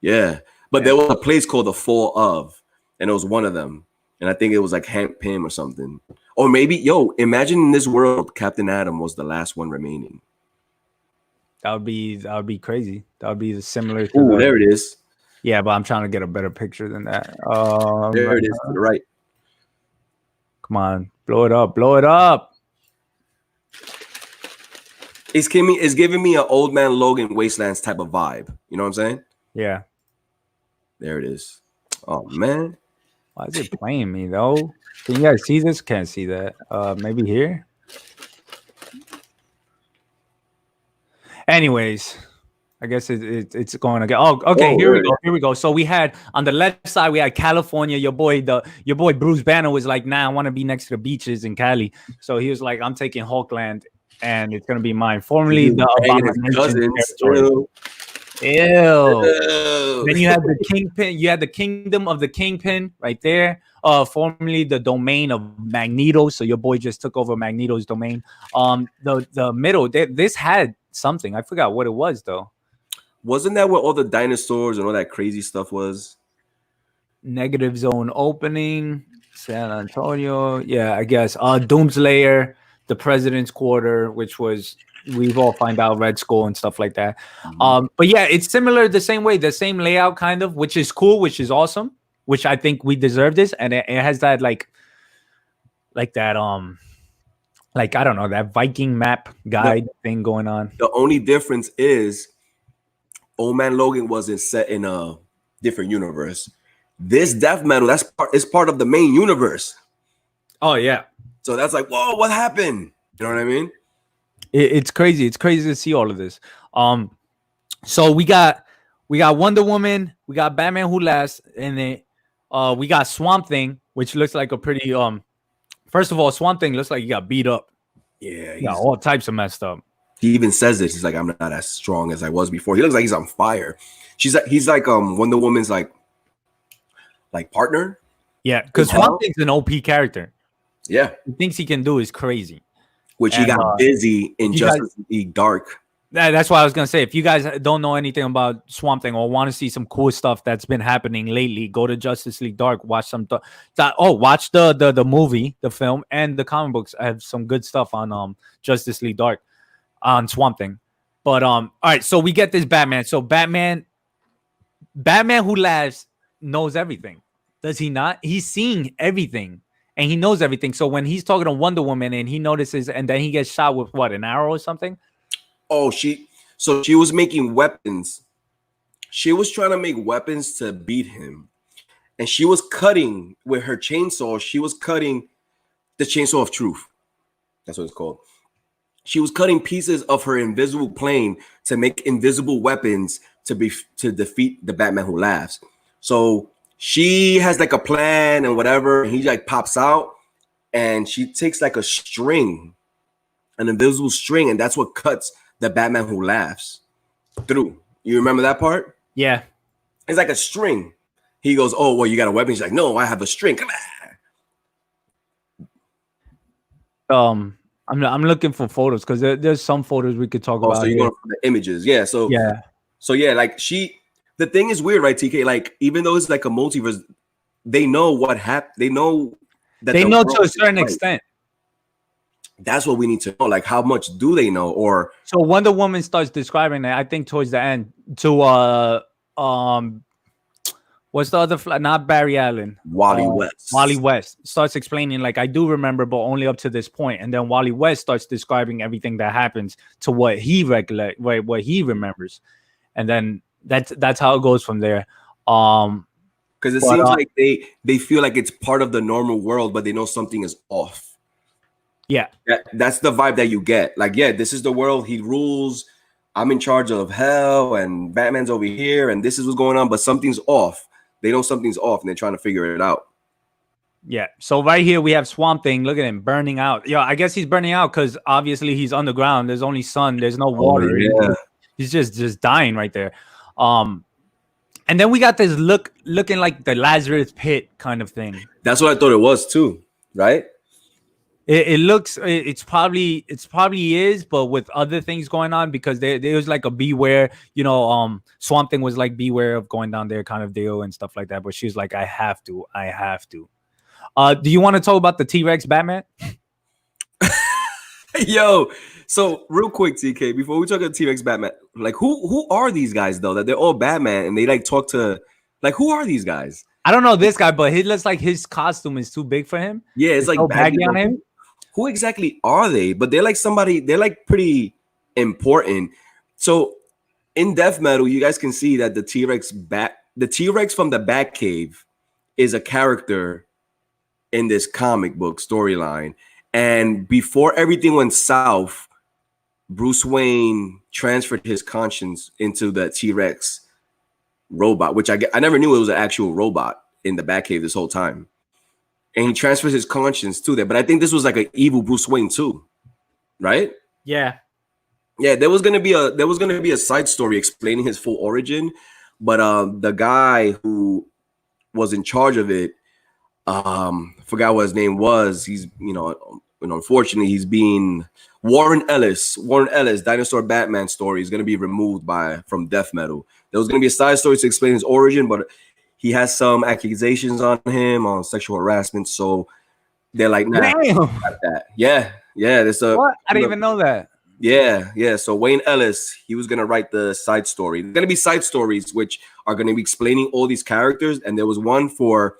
Yeah. But there was a place called the Fall of, and it was one of them. And I think it was like Hank Pym or something. Or maybe, imagine in this world, Captain Atom was the last one remaining. That would be crazy. That would be similar to there it is. Yeah, but I'm trying to get a better picture than that. There it is to the right. Come on, blow it up. It's giving me an Old Man Logan Wastelands type of vibe. You know what I'm saying? Yeah. There it is. Oh man. Why is it playing me though? Can you guys see this? Can't see that. Maybe here. Anyways, I guess it's going to get. Oh, okay. Here we go. So we had on the left side, we had California. Your boy Bruce Banner was like, "Nah, I want to be next to the beaches in Cali." So he was like, "I'm taking Hulkland, and it's gonna be mine." Formerly the Abomination territory. Ew. Then you had the Kingpin. You had the Kingdom of the Kingpin right there. Formerly the domain of Magneto. So your boy just took over Magneto's domain. The middle. This had something. I forgot what it was though. Wasn't that where all the dinosaurs and all that crazy stuff was? Negative Zone opening. San Antonio. Yeah, I guess. Doomslayer, the President's Quarter, which was. We've all find out Red Skull and stuff like that. But yeah, it's similar the same way, the same layout kind of, which is cool, which is awesome, which I think we deserve this. And it has that like that, like, I don't know, that Viking map guide thing going on. The only difference is Old Man Logan wasn't set in a different universe. This death metal, is part of the main universe. Oh yeah. So that's like, whoa, what happened? You know what I mean? It's crazy. It's crazy to see all of this. So we got Wonder Woman, we got Batman Who Laughs, and then we got Swamp Thing, which looks like a pretty first of all, Swamp Thing looks like he got beat up. Yeah, he got all types of messed up. He even says this. He's like, I'm not as strong as I was before. He looks like he's on fire. He's like Wonder Woman's like partner. Yeah, because Swamp Thing's an OP character. Yeah. The things he can do is crazy. Which he got busy in Justice League Dark. That's what I was gonna say. If you guys don't know anything about Swamp Thing or want to see some cool stuff that's been happening lately, go to Justice League Dark. Watch some. Watch the movie, the film, and the comic books. I have some good stuff on Justice League Dark on Swamp Thing. But all right. So we get this Batman. So Batman who laughs knows everything. Does he not? He's seeing everything. And he knows everything. So when he's talking to Wonder Woman and he notices, and then he gets shot with what, an arrow or something? Oh, she was making weapons. She was trying to make weapons to beat him. And she was cutting with her chainsaw. She was cutting the chainsaw of truth. That's what it's called. She was cutting pieces of her invisible plane to make invisible weapons to defeat the Batman who laughs. So she has like a plan and whatever. And he like pops out and she takes like a string, an invisible string, and that's what cuts the Batman who laughs through. You remember that part? Yeah. It's like a string. He goes, "Oh, well, you got a weapon?" She's like, "No, I have a string." Come on. I'm looking for photos because there's some photos we could talk about. So you're going for the images. Yeah. So like the thing is weird, right, TK? Like, even though it's like a multiverse, they know what happened. They know that they know to a certain extent. That's what we need to know. Like, how much do they know? Or so Wonder Woman starts describing it, I think, towards the end to what's the other not Barry Allen, Wally West. Wally West starts explaining, like, I do remember, but only up to this point. And then Wally West starts describing everything that happens to what he what he remembers, and then that's how it goes from there. Because it seems like they feel like it's part of the normal world, but they know something is off. Yeah, that's the vibe that you get. Like, yeah, this is the world he rules. I'm in charge of hell, and Batman's over here, and this is what's going on. But something's off. They know something's off, and they're trying to figure it out. Yeah. So right here we have Swamp Thing. Look at him burning out. Yeah, I guess he's burning out because obviously he's underground. There's only sun. There's no water. Oh, yeah. He's just dying right there. And then we got this looking like the Lazarus pit kind of thing. That's what I thought it was too, right? It looks, it's probably is, but with other things going on, because there was like a beware, Swamp Thing was like beware of going down there kind of deal and stuff like that. But she's like, I have to. Do you want to talk about the T-Rex Batman? Yo, so real quick, TK, before we talk about T-Rex Batman, like who are these guys though? That they're all Batman and they like talk to, like, who are these guys? I don't know this guy, but he looks like his costume is too big for him. Yeah, it's like so baggy on him. Who exactly are they? But they're like somebody, they're like pretty important. So in Death Metal, you guys can see that the T-Rex from the Batkave is a character in this comic book storyline. And before everything went south, Bruce Wayne transferred his conscience into the T-Rex robot, which I never knew it was an actual robot in the Batcave this whole time. And he transfers his conscience to there. But I think this was like an evil Bruce Wayne too, right? Yeah. Yeah, there was gonna be a side story explaining his full origin, but the guy who was in charge of it, forgot what his name was. He's unfortunately he's being Warren Ellis, Dinosaur Batman story is gonna be removed from Death Metal. There was gonna be a side story to explain his origin, but he has some accusations on him on sexual harassment. So they're like, nah, that. Yeah. There's what? I didn't even know that. Yeah. So Wayne Ellis, he was gonna write the side story. There's gonna be side stories which are gonna be explaining all these characters, and there was one for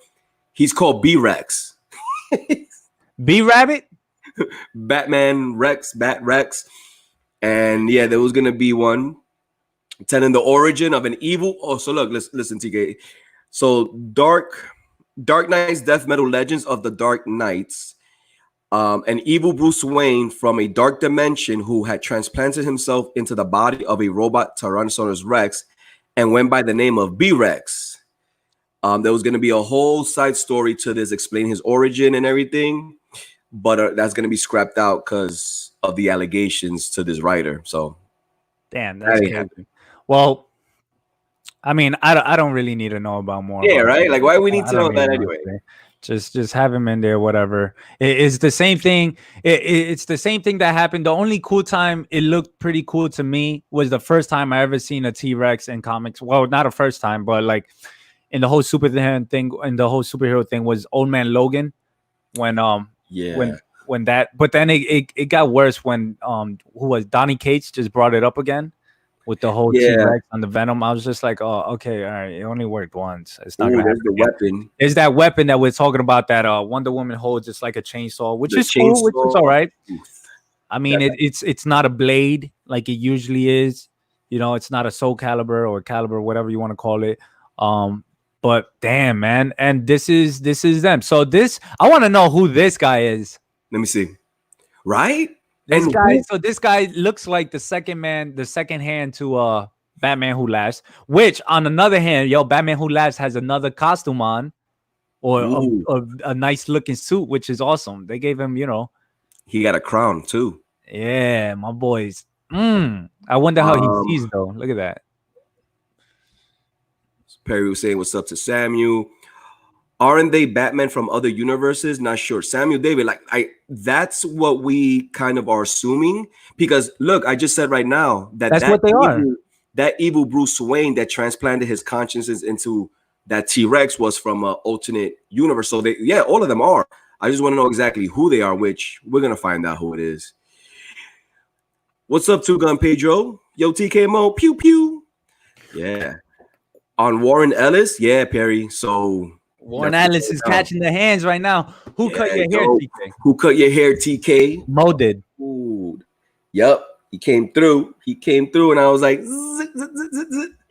he's called B-Rex. B-Rabbit? Batman Rex, Bat Rex. And yeah, there was gonna be one telling the origin of an evil. Oh, so look, listen, TK. So Dark Knight's Death Metal Legends of the Dark Knights. An evil Bruce Wayne from a dark dimension who had transplanted himself into the body of a robot Tyrannosaurus Rex and went by the name of B-Rex. There was going to be a whole side story to this, explaining his origin and everything, but that's going to be scrapped out because of the allegations to this writer. So, damn, that's crazy. Well, I mean, I don't really need to know about more. Yeah, right? Like, why we need to know that anyway? Just have him in there, whatever. It's the same thing. It's the same thing that happened. The only cool time it looked pretty cool to me was the first time I ever seen a T-Rex in comics. Well, not a first time, but like in the whole superhero thing, in the whole superhero thing was Old Man Logan when Yeah. when that, but then it got worse when who was Donnie Cates just brought it up again with the whole Yeah. T-Rex on the Venom. I was just like, oh, okay, all right, it only worked once. It's not Ooh, gonna there's happen the again. weapon. There's that weapon that we're talking about that Wonder Woman holds. It's like a chainsaw, which The is cool, which is all chainsaw. right. Oof. I mean, it's not a blade like it usually is. You know, it's not a Soul Calibur or Caliber, whatever you want to call it. But damn, man, and this is them. So this, I want to know who this guy is. Let me see. Right? This And guy, so this guy looks like the second man, the second hand to Batman Who Laughs. Which, on another hand, Batman Who Laughs has another costume on, or a nice looking suit, which is awesome. They gave him, he got a crown too. Yeah, my boys. I wonder how he sees though. Look at that. Perry was saying what's up to Samuel. Aren't they Batman from other universes? Not sure. Samuel David, that's what we kind of are assuming. Because look, I just said right now that's what they are. That evil Bruce Wayne that transplanted his consciousness into that T-Rex was from an alternate universe. So all of them are. I just want to know exactly who they are, which we're gonna find out who it is. What's up, Two Gun Pedro? Yo, TKMO, pew pew. Yeah. On Warren Ellis, yeah, Perry. So Warren Ellis is catching the hands right now. Who cut your hair, TK? Who cut your hair, TK? Mo did. Ooh. Yep. He came through. And I was like,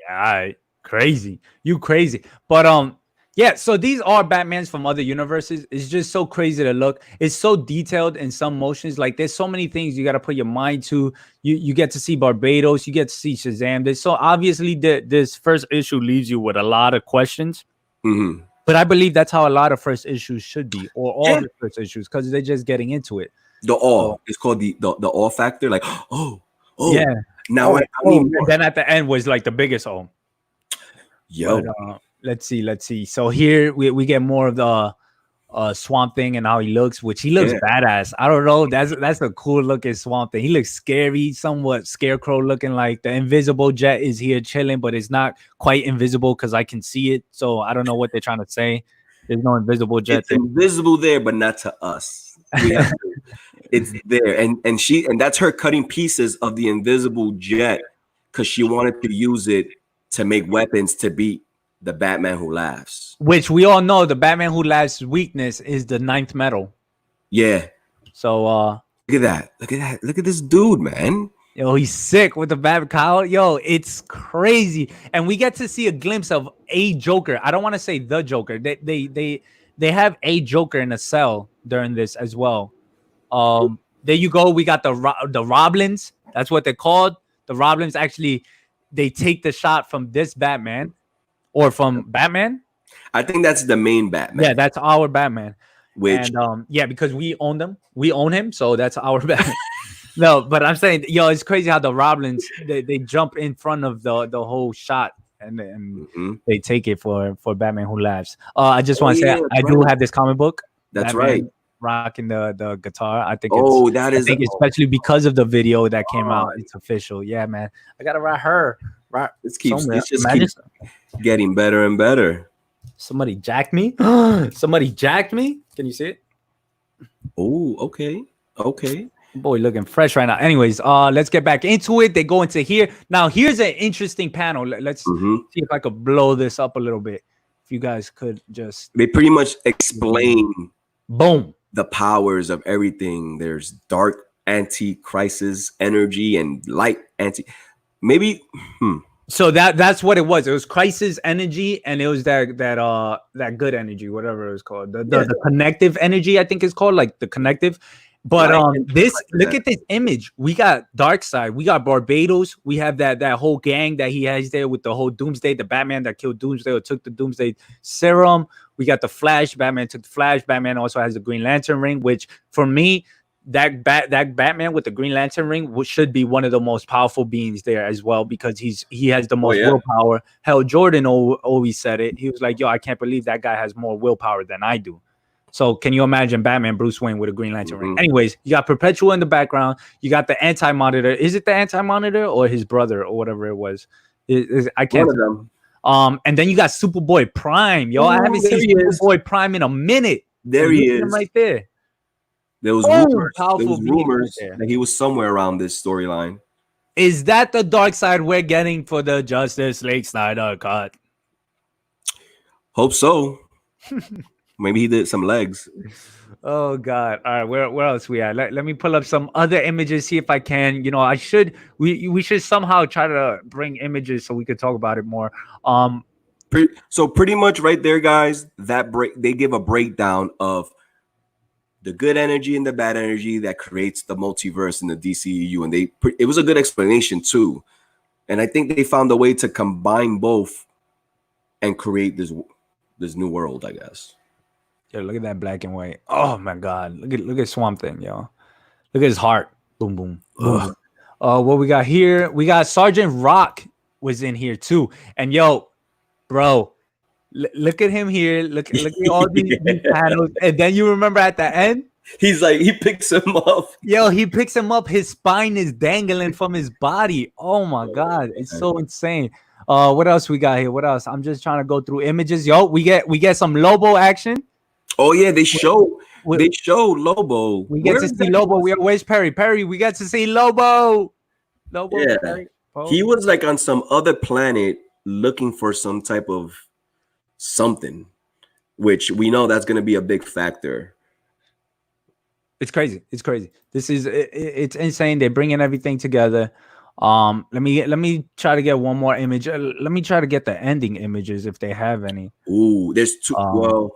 yeah, crazy. You crazy. But yeah, so these are Batmans from other universes. It's just so crazy to look. It's so detailed in some motions. Like there's so many things you got to put your mind to. You get to see Barbados. You get to see Shazam. There's so obviously this first issue leaves you with a lot of questions. Mm-hmm. But I believe that's how a lot of first issues should be, or all the first issues, because they're just getting into it. The awe. It's called the awe factor. Like, yeah. Now I mean, and then at the end was like the biggest oh. Yo. But, let's see. So here we get more of the Swamp Thing and how he looks, which he looks badass. I don't know. That's a cool looking Swamp Thing. He looks scary, somewhat scarecrow looking. Like the invisible jet is here chilling, but it's not quite invisible because I can see it. So I don't know what they're trying to say. There's no invisible jet. It's invisible there, but not to us. It's there, and that's her cutting pieces of the invisible jet because she wanted to use it to make weapons to beat the Batman Who Laughs. Which we all know the Batman Who Laughs weakness is the 9th metal. Yeah. So look at that. Look at this dude, man. Yo, he's sick with the Batkave. Yo, it's crazy. And we get to see a glimpse of a Joker. I don't want to say the Joker. They have a Joker in a cell during this as well. There you go. We got the Roblins. That's what they're called. The Roblins actually, they take the shot from this Batman. Or from Batman? I think that's the main Batman. Yeah, that's our Batman. Which because we own them. We own him, so that's our Batman. No, but I'm saying, it's crazy how the Roblins they jump in front of the whole shot and they take it for Batman Who Laughs. I just want to say I do have this comic book. That's Batman right. Rocking the guitar. I think especially because of the video that came out, it's official. Yeah, man. I gotta write her. It just keeps getting better and better. Somebody jacked me. Somebody jacked me. Can you see it? Oh, okay. Boy, looking fresh right now. Anyways, let's get back into it. They go into here. Now, here's an interesting panel. Let's see if I could blow this up a little bit. If you guys could just... They pretty much explain boom the powers of everything. There's dark anti-crisis energy and light anti... Maybe... So that's what it was. It was crisis energy, and it was that good energy, whatever it was called. The connective energy, I think it's called, like the connective. But look at this image. We got Darkseid, we got Barbados, we have that whole gang that he has there with the whole Doomsday, the Batman that killed Doomsday or took the Doomsday serum. We got the Flash, Batman took the Flash. Batman also has the Green Lantern ring, which for me, that Batman with the Green Lantern ring should be one of the most powerful beings there as well, because he has the most willpower. Hell, Jordan always said it. He was like, yo, I can't believe that guy has more willpower than I do. So can you imagine Batman, Bruce Wayne with a Green Lantern ring? Mhm. Anyways, you got Perpetual in the background. You got the Anti-Monitor. Is it the Anti-Monitor or his brother or whatever it was? I can't. One of them. And then you got Superboy Prime, yo. I haven't there seen he is. Superboy Prime in a minute. There And he look at him is. right there. There was Oh, rumors. There powerful was being right rumors there. that he was somewhere around this storyline. Is that the dark side we're getting for the Justice League Snyder cut? Hope so. Maybe he did some legs. Oh God! All right, where else we at? Let me pull up some other images, see if I can. You know, we should somehow try to bring images so we could talk about it more. So pretty much right there, guys. They give a breakdown of the good energy and the bad energy that creates the multiverse in the DCEU, and it was a good explanation too. And I think they found a way to combine both and create this new world, I guess. Yeah, look at that black and white. Oh my God! Look at Swamp Thing, yo. Look at his heart. Boom, boom, boom. Boom. What we got here? We got Sergeant Rock was in here too. And yo, bro, look at him here. Look at all these panels. And then you remember at the end, he's like, he picks him up. Yo, he picks him up. His spine is dangling from his body. Oh my God, it's so insane. What else we got here? What else? I'm just trying to go through images. Yo, we get some Lobo action. Oh yeah, they show Lobo. We get to see Lobo. Where's Perry? Perry, we got to see Lobo. Yeah, Perry. He was like on some other planet looking for some type of something, which we know that's going to be a big factor. It's crazy. It's crazy. It's insane. They're bringing everything together. Let me try to get one more image. Let me try to get the ending images if they have any. Ooh, there's two.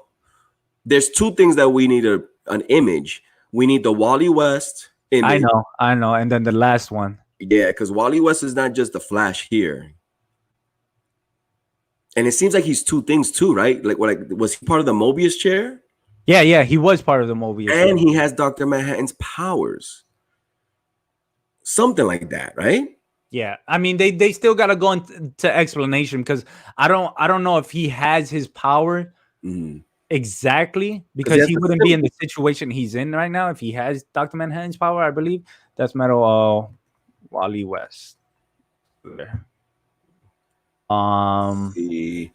There's two things that we need an image. We need the Wally West image. I know. And then the last one. Yeah, because Wally West is not just the Flash here. And it seems like he's two things too, right? Like was he part of the Mobius chair? Yeah, he was part of the Mobius chair. And he has Dr. Manhattan's powers. Something like that, right? Yeah. I mean, they still gotta go into explanation because I don't know if he has his power. Exactly, because he wouldn't be in the situation he's in right now if he has Dr. Manhattan's power, I believe. That's Metal Wally West. So we're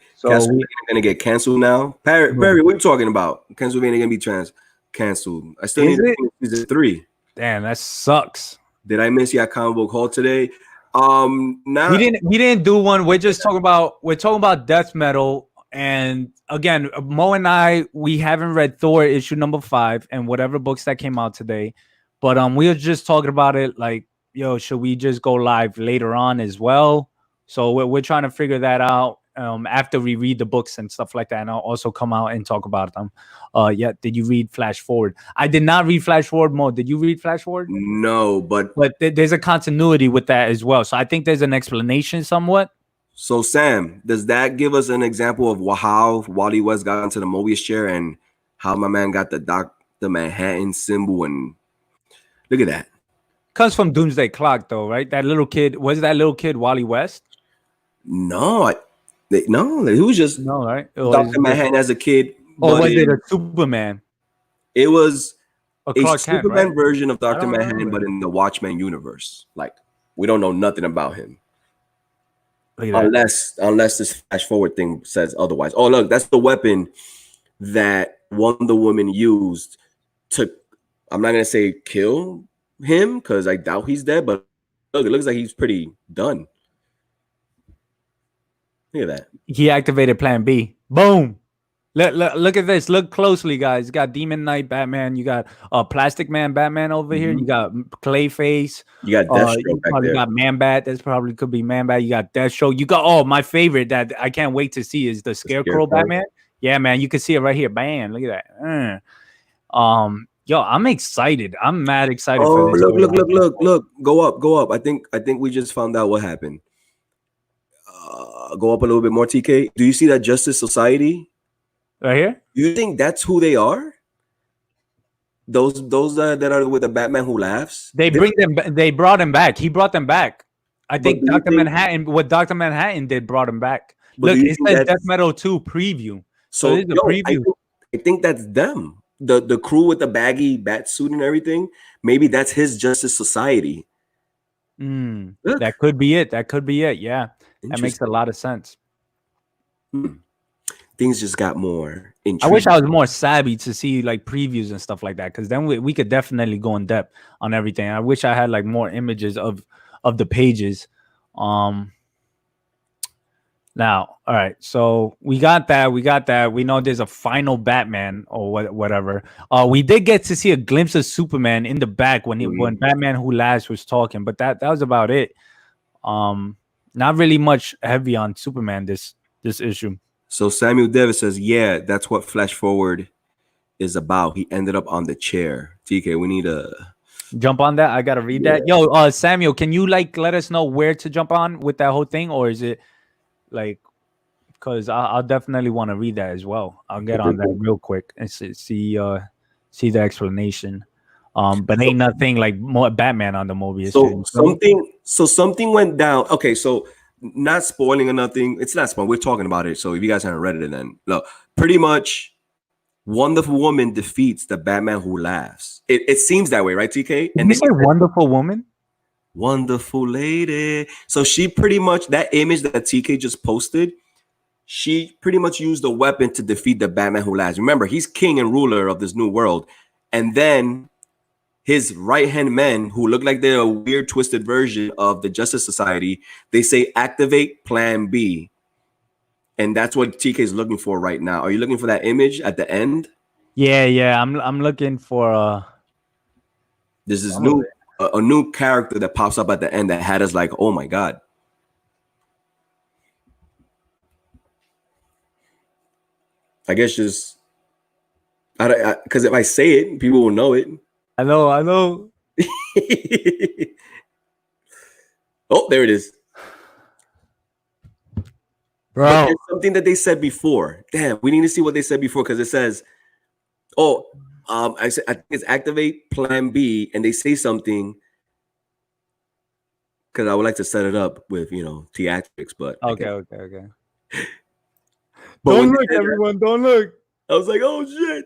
gonna get canceled now. Perry, what are you talking about? Pennsylvania gonna be canceled. I still need to finish season 3. Damn, that sucks. Did I miss your comic book haul today? Now we didn't do one. We're talking about Death Metal. And again, Mo and we haven't read Thor issue number 5 and whatever books that came out today. But we were just talking about it like, yo, should we just go live later on as well? So we're trying to figure that out after we read the books and stuff like that. And I'll also come out and talk about them. Did you read Flash Forward? I did not read Flash Forward, Mo. Did you read Flash Forward? No, but there's a continuity with that as well. So I think there's an explanation somewhat. So, Sam, does that give us an example of how Wally West got into the Mobius chair and how my man got the Manhattan symbol? And look at that. Comes from Doomsday Clock, though, right? That little kid, Wally West? No, he was just right? Dr. Manhattan as a kid. Or was it a Superman? It was a Superman right? version of Dr. Manhattan, but in the Watchmen universe. Like, we don't know nothing about him. Unless this Flash Forward thing says otherwise. Oh, look, that's the weapon that Wonder Woman used to, I'm not gonna say kill him because I doubt he's dead, but look, it looks like he's pretty done. Look at that. He activated Plan B. Boom. Look at this. Look closely, guys. You got Demon Knight Batman. You got Plastic Man Batman over here. You got Clayface. You got Deathstroke back there. You got Man-Bat. This probably could be Man-Bat. You got Deathstroke. You got my favorite that I can't wait to see is the Scarecrow Batman. Yeah, man. You can see it right here. Bam. Look at that. Yo, I'm excited. I'm mad excited for this. Look. Go up. I think we just found out what happened. Go up a little bit more, TK. Do you see that Justice Society? Right here? You think that's who they are? Those that are with the Batman who laughs? They brought him back. He brought them back. I think Dr. Manhattan did brought him back. Look, it says Death Metal 2 preview. So this is a preview. I think that's them. the crew with the baggy bat suit and everything, maybe that's his Justice Society. That could be it. That could be it. Yeah, that makes a lot of sense. Things just got more intriguing. I wish I was more savvy to see like previews and stuff like that, because then we could definitely go in depth on everything. I wish I had like more images of the pages. Now, all right, so we got that. We know there's a final Batman or whatever. We did get to see a glimpse of Superman in the back when Batman Who Laughs was talking, but that was about it. Not really much heavy on Superman this issue. So Samuel Davis says, yeah, that's what Flash Forward is about. He ended up on the chair. TK, we need to jump on that. I gotta read that. Yo, Samuel, can you like let us know where to jump on with that whole thing, or is it like, because I'll definitely want to read that as well. I'll get on that real quick and see the explanation. But ain't nothing like more Batman on the Mobius. So something went down. Okay, so not spoiling or nothing. It's not spoiling. We're talking about it. So if you guys haven't read it, then look, pretty much Wonderful Woman defeats the Batman Who Laughs. It seems that way, right, TK? And you say Wonderful Woman? Wonderful lady. So she pretty much, that image that TK just posted, she pretty much used a weapon to defeat the Batman Who Laughs. Remember, he's king and ruler of this new world. And then his right-hand men, who look like they're a weird, twisted version of the Justice Society, they say, activate Plan B. And that's what TK is looking for right now. Are you looking for that image at the end? Yeah. I'm looking for There's this a new character that pops up at the end that had us like, oh my God. I guess just, because if I say it, people will know it. I know. Oh, there it is. Bro. But there's something that they said before. Damn, we need to see what they said before, because it says, I think it's activate Plan B, and they say something, because I would like to set it up with, theatrics, but okay. But don't look, everyone, don't look. I was like, oh shit.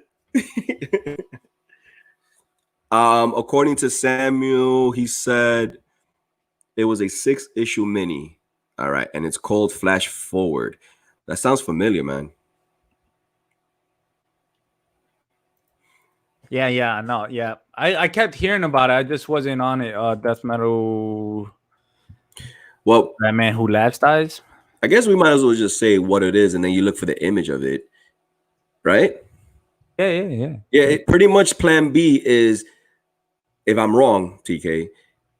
According to Samuel, he said it was a 6-issue mini. All right, and it's called Flash Forward. That sounds familiar, man. Yeah, no, yeah. I kept hearing about it. I just wasn't on it. Death Metal. Well, Batman Who Laughs dies. I guess we might as well just say what it is, and then you look for the image of it, right? Yeah. It pretty much Plan B is, if I'm wrong, TK,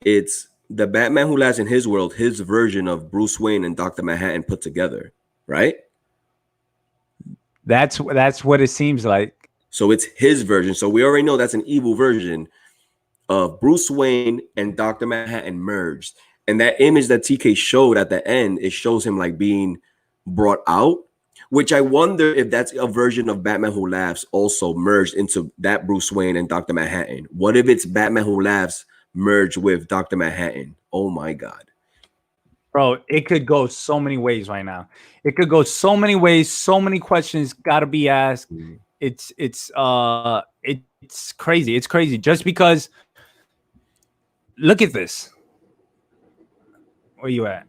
it's the Batman Who Laughs in his world, his version of Bruce Wayne and Dr. Manhattan put together, right? That's what it seems like. So it's his version. So we already know that's an evil version of Bruce Wayne and Dr. Manhattan merged. And that image that TK showed at the end, it shows him like being brought out, which I wonder if that's a version of Batman Who Laughs also merged into that Bruce Wayne and Dr. Manhattan. What if it's Batman Who Laughs merged with Dr. Manhattan? Oh my God. Bro, it could go so many ways right now. It could go so many ways. So many questions got to be asked. It's crazy. It's crazy. Just because, look at this. Where you at?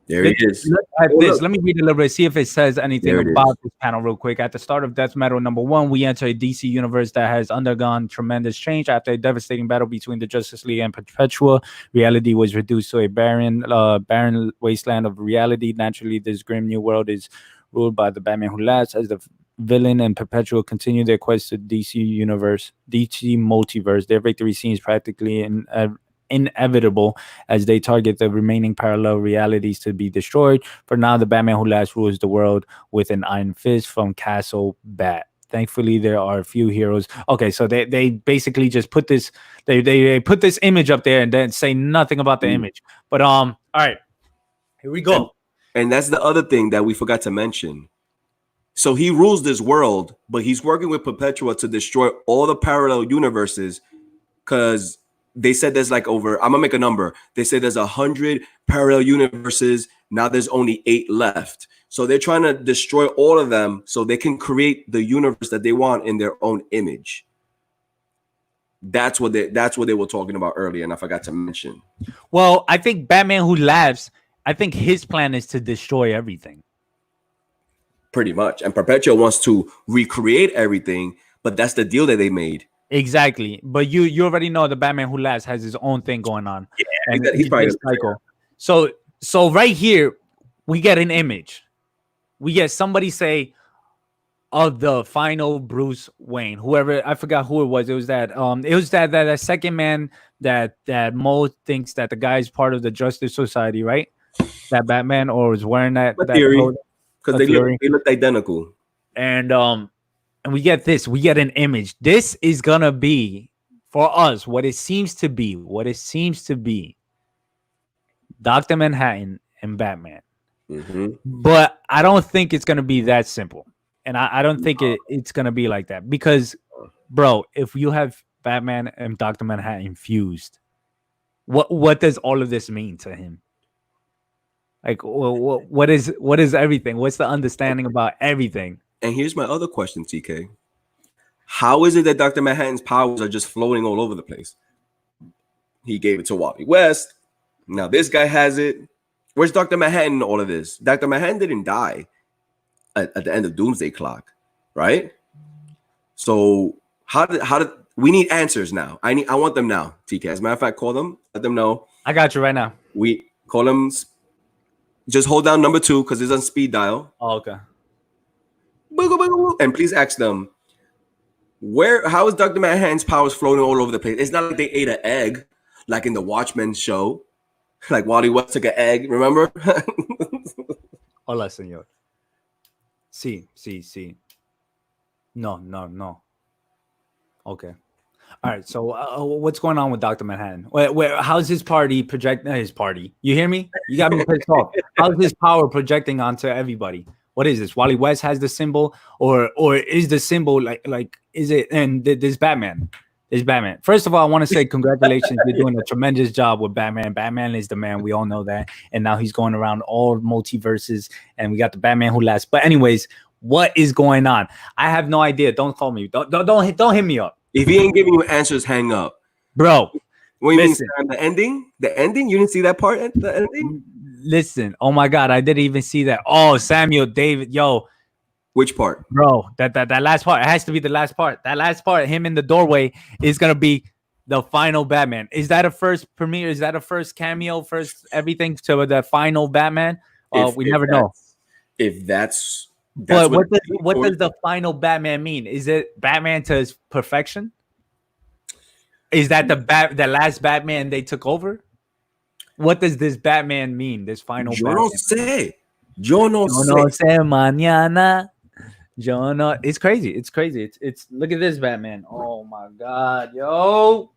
There it is. Look at this. Let me read a little bit, see if it says anything about this panel real quick. At the start of Death Metal #1, we enter a DC universe that has undergone tremendous change. After a devastating battle between the Justice League and Perpetua, reality was reduced to a barren wasteland of reality. Naturally, this grim new world is ruled by the Batman Who Laughs. As the villain and Perpetua continue their quest to DC multiverse, their victory seems practically inevitable as they target the remaining parallel realities to be destroyed. For now, the Batman Who Laughs rules the world with an iron fist from Castle Bat. Thankfully, there are a few heroes. Okay, so they basically just put this they put this image up there and then say nothing about the image. But all right, here we go. And that's the other thing that we forgot to mention. So he rules this world, but he's working with Perpetua to destroy all the parallel universes, because they said there's like over, I'm gonna make a number. They said there's 100 parallel universes. Now there's only 8 left. So they're trying to destroy all of them so they can create the universe that they want in their own image. That's what they were talking about earlier, and I forgot to mention. Well, I think Batman Who Laughs, I think his plan is to destroy everything. Pretty much. And Perpetua wants to recreate everything, but that's the deal that they made. Exactly. But you already know the Batman Who Laughs has his own thing going on. Yeah, and he's probably cycle. So right here, we get an image. We get somebody say of the final Bruce Wayne, whoever, I forgot who it was. It was that second man that Mo thinks that the guy's part of the Justice Society, right? That Batman, or was wearing that theory, because they look identical. And we get this. We get an image. This is gonna be for us what it seems to be. Dr. Manhattan and Batman. Mm-hmm. But I don't think it's gonna be that simple. And I don't think it's going to be like that. Because, bro, if you have Batman and Dr. Manhattan fused, what does all of this mean to him? Like, what is everything? What's the understanding about everything? And here's my other question, TK. How is it that Dr. Manhattan's powers are just floating all over the place? He gave it to Wally West. Now this guy has it. Where's Dr. Manhattan in all of this? Dr. Manhattan didn't die at the end of Doomsday Clock, right? So how did we need answers now? I want them now, TK. As a matter of fact, call them, let them know. I got you right now. We call them. Just hold down number 2 because it's on speed dial. Oh, okay. And please ask them how is Dr. Manhattan's powers floating all over the place? It's not like they ate an egg like in the Watchmen show, like Wally West took an egg. Remember? Hola, señor. Sí. No. Okay. All right. So what's going on with Dr. Manhattan? How's his party projecting? His party. You hear me? You got me pissed off. How's his power projecting onto everybody? What is this? Wally West has the symbol, or is the symbol like is it? And this Batman. First of all, I want to say congratulations. You're doing a tremendous job with Batman. Batman is the man. We all know that. And now he's going around all multiverses, and we got the Batman Who Laughs. But anyways, what is going on? I have no idea. Don't call me. Don't hit me up. If he ain't giving you answers, hang up, bro. What do you mean? The ending? The ending? You didn't see that part at the ending? Listen. Oh my God, I didn't even see that. Oh, Samuel David, yo. Which part? Bro, that last part. It has to be the last part. That last part, him in the doorway, is gonna be the final Batman. Is that a first premiere? Is that a first cameo? First everything to the final Batman? We never know. If that's but what does the final Batman mean? Is it Batman to his perfection? Is that the last Batman they took over? What does this Batman mean? This final Batman? Yo no sé mañana. It's crazy. It's look at this Batman. Oh my God, yo.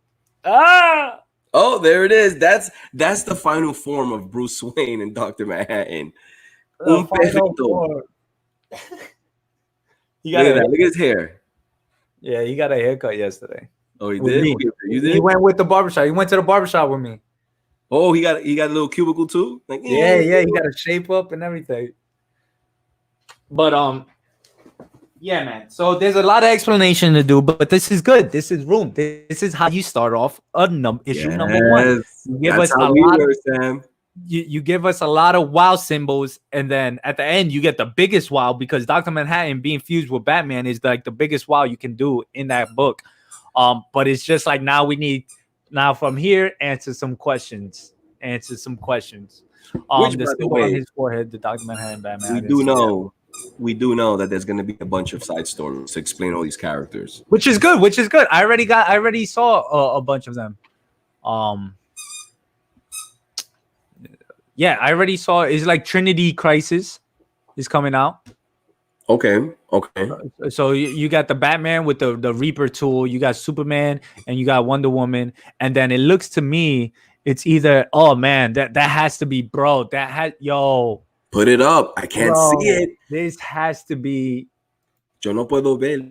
Oh, there it is. That's the final form of Bruce Wayne and Dr. Manhattan. Look at his hair. Yeah, he got a haircut yesterday. Oh, he did? You did? He went with the barbershop. He went to the barbershop with me. Oh, he got a little cubicle too? Like, yeah, he got a shape up and everything. But yeah, man. So there's a lot of explanation to do, but this is good. This is room. This is how you start off issue number 1. You give us Sam. You give us a lot of wow symbols, and then at the end you get the biggest wow, because Dr. Manhattan being fused with Batman is like the biggest wow you can do in that book. But it's just like now from here, answer some questions. The symbol on his forehead, the Dr. Manhattan Batman. We do know that there's going to be a bunch of side stories to explain all these characters, which is good. I already saw a bunch of them. Yeah, I already saw. It's like Trinity Crisis is coming out. Okay. So you got the Batman with the Reaper tool. You got Superman, and you got Wonder Woman. And then it looks to me, it's either, oh man, that has to be, bro. Put it up. I can't see it. This has to be. Yo no puedo ver.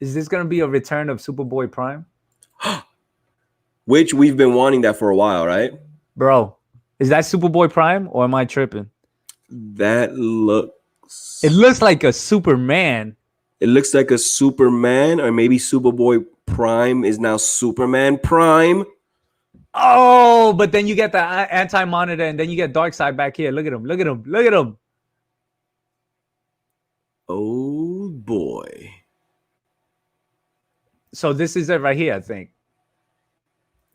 Is this gonna be a return of Superboy Prime? Which we've been wanting that for a while, right? Bro, is that Superboy Prime or am I tripping? That looks. It looks like a Superman. It looks like a Superman, or maybe Superboy Prime is now Superman Prime. Oh, but then you get the anti-monitor, and then you get Darkseid back here. Look at him. Look at him. Look at him. Oh boy. So this is it right here, I think.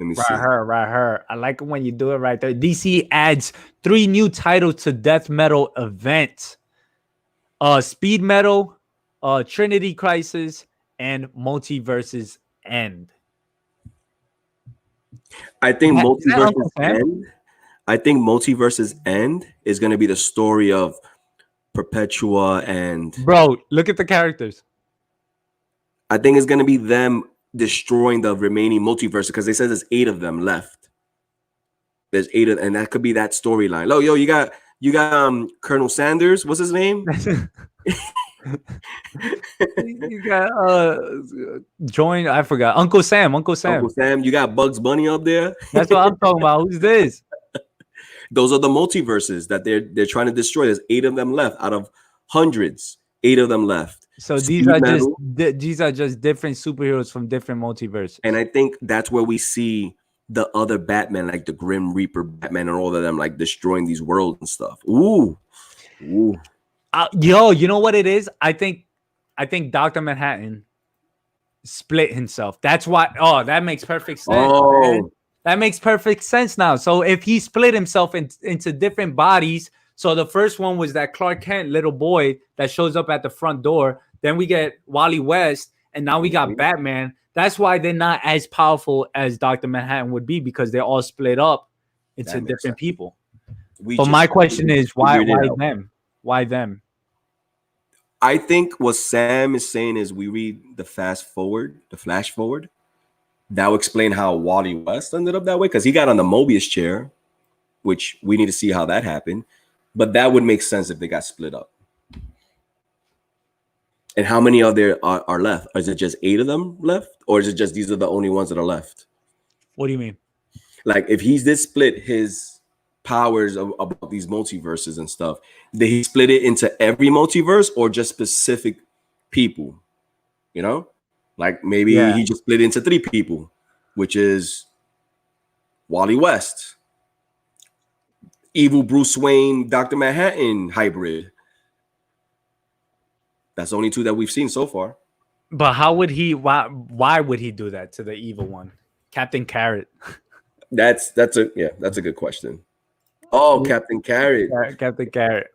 Let me see. Right here. I like it when you do it right there. DC adds 3 new titles to Death Metal event. Speed Metal, Trinity Crisis, and Multiverses End. I think Multiverses End. I think Multiverses End is going to be the story of Perpetua and. Bro, look at the characters. I think it's going to be them destroying the remaining multiverse because they said there's 8 of them left. There's 8 of, and that could be that storyline. Oh, yo, you got Colonel Sanders. What's his name? You got join. I forgot. Uncle Sam. Uncle Sam. You got Bugs Bunny up there. That's what I'm talking about. Who's this? Those are the multiverses that they're trying to destroy. There's 8 of them left out of hundreds. 8 of them left. So these are just different superheroes from different multiverses. And I think that's where we see the other Batman, like the Grim Reaper Batman and all of them, like destroying these worlds and stuff. Ooh. Yo, you know what it is? I think Dr. Manhattan split himself. That's why. Oh, that makes perfect sense. Man. That makes perfect sense now. So if he split himself into different bodies. So the first one was that Clark Kent little boy that shows up at the front door. Then we get Wally West, and now we got Batman. That's why they're not as powerful as Dr. Manhattan would be, because they're all split up into different people. But my question is, why them? Why them? I think what Sam is saying is we read the flash forward. That will explain how Wally West ended up that way, because he got on the Mobius chair, which we need to see how that happened. But that would make sense if they got split up. And how many of there are left? Is it just 8 of them left? Or is it just these are the only ones that are left? What do you mean? Like if he did split his powers about these multiverses and stuff, did he split it into every multiverse or just specific people? You know? Like maybe he just split it into 3 people, which is Wally West, evil Bruce Wayne, Dr. Manhattan hybrid. That's only 2 that we've seen so far. But how would he? Why would he do that to the evil one, Captain Carrot? That's a good question. Oh, Captain Carrot. Captain Carrot.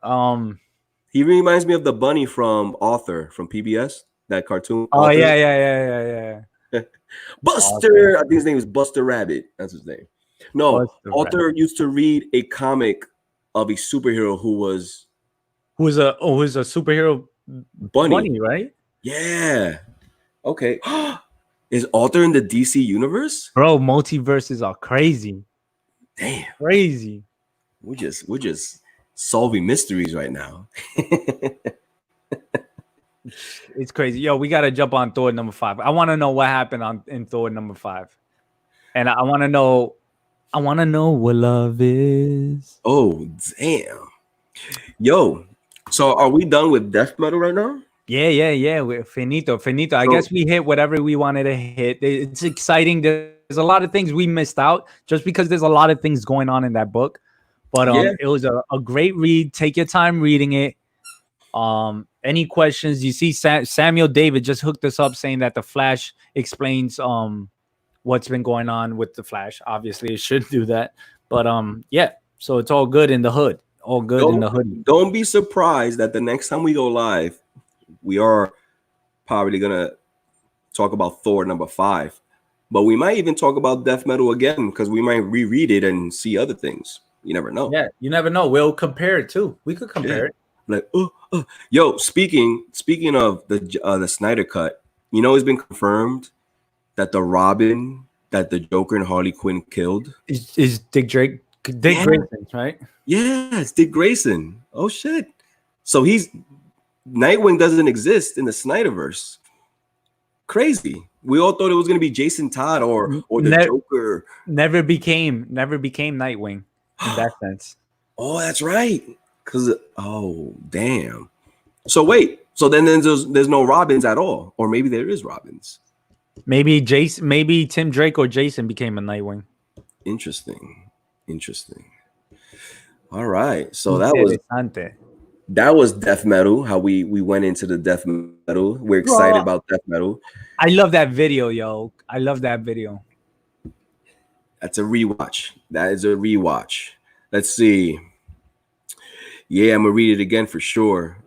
He reminds me of the bunny from Author from PBS, that cartoon. Oh, Author. yeah. Buster. I think his name is Buster Rabbit. That's his name. No, Buster Author Rabbit used to read a comic of a superhero who was a superhero bunny, right? Yeah. Okay. Is Author in the DC universe? Bro, multiverses are crazy. Damn. Crazy. We're just solving mysteries right now. It's crazy. Yo, we gotta jump on Thor number 5. I want to know what happened in Thor number 5. And I want to know what love is. Oh, damn. Yo, so are we done with death metal right now? Yeah. We're finito. I guess we hit whatever we wanted to hit. It's exciting. There's a lot of things we missed out just because there's a lot of things going on in that book. But it was a great read. Take your time reading it. Any questions? You see, Samuel David just hooked us up saying that the Flash explains what's been going on with the Flash. Obviously, it should do that. But so it's all good in the hood. All good in the hood. Don't be surprised that the next time we go live, we are probably gonna talk about Thor number 5. But we might even talk about death metal again because we might reread it and see other things. You never know. Yeah, you never know. We'll compare it too. We could compare it. Like, yo, speaking of the Snyder cut, you know, it's been confirmed that the Robin that the Joker and Harley Quinn killed is Dick Grayson, right? Yeah, it's Dick Grayson. Oh shit! So Nightwing doesn't exist in the Snyderverse. Crazy. We all thought it was gonna be Jason Todd or the Joker. Never became Nightwing in that sense. Oh, that's right. Cause oh damn. So wait. So then there's no Robins at all, or maybe there is Robins. Maybe Jason, maybe Tim Drake or Jason became a Nightwing. Interesting. All right. So that was death metal. How we went into the death metal. We're excited about death metal. I love that video, yo. I love that video. That's a rewatch. That is a rewatch. Let's see. Yeah, I'm gonna read it again for sure.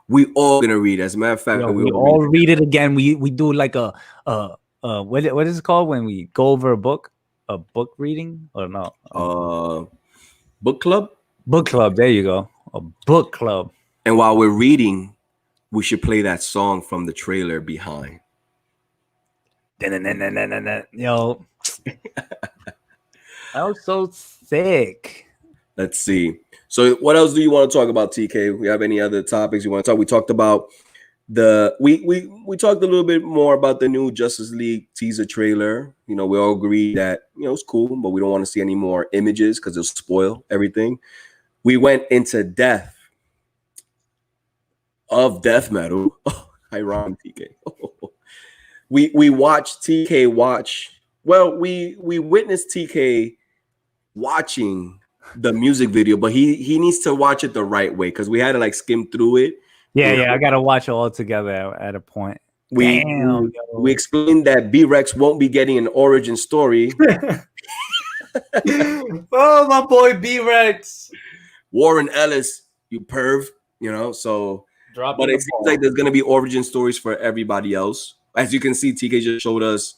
We all gonna read it. As a matter of fact, we all read it again. We do like a what is it called when we go over a book reading or no? Book club. Book club. There you go. A book club. And while we're reading, we should play that song from the trailer behind. Yo, that was so sick. Let's see. So what else do you want to talk about, TK? We have any other topics you want to talk? We talked about we talked a little bit more about the new Justice League teaser trailer. You know, we all agree that, you know, it's cool, but we don't want to see any more images because it'll spoil everything. We went into depth of death metal. I rhyme, TK. We watched TK watch. Well, we witnessed TK watching the music video, but he needs to watch it the right way because we had to like skim through it. Yeah, I gotta watch it all together at a point. We explained that B-Rex won't be getting an origin story. Oh, my boy B-Rex. Warren Ellis, you perv, you know, so but it seems like there's gonna be origin stories for everybody else. As you can see, TK just showed us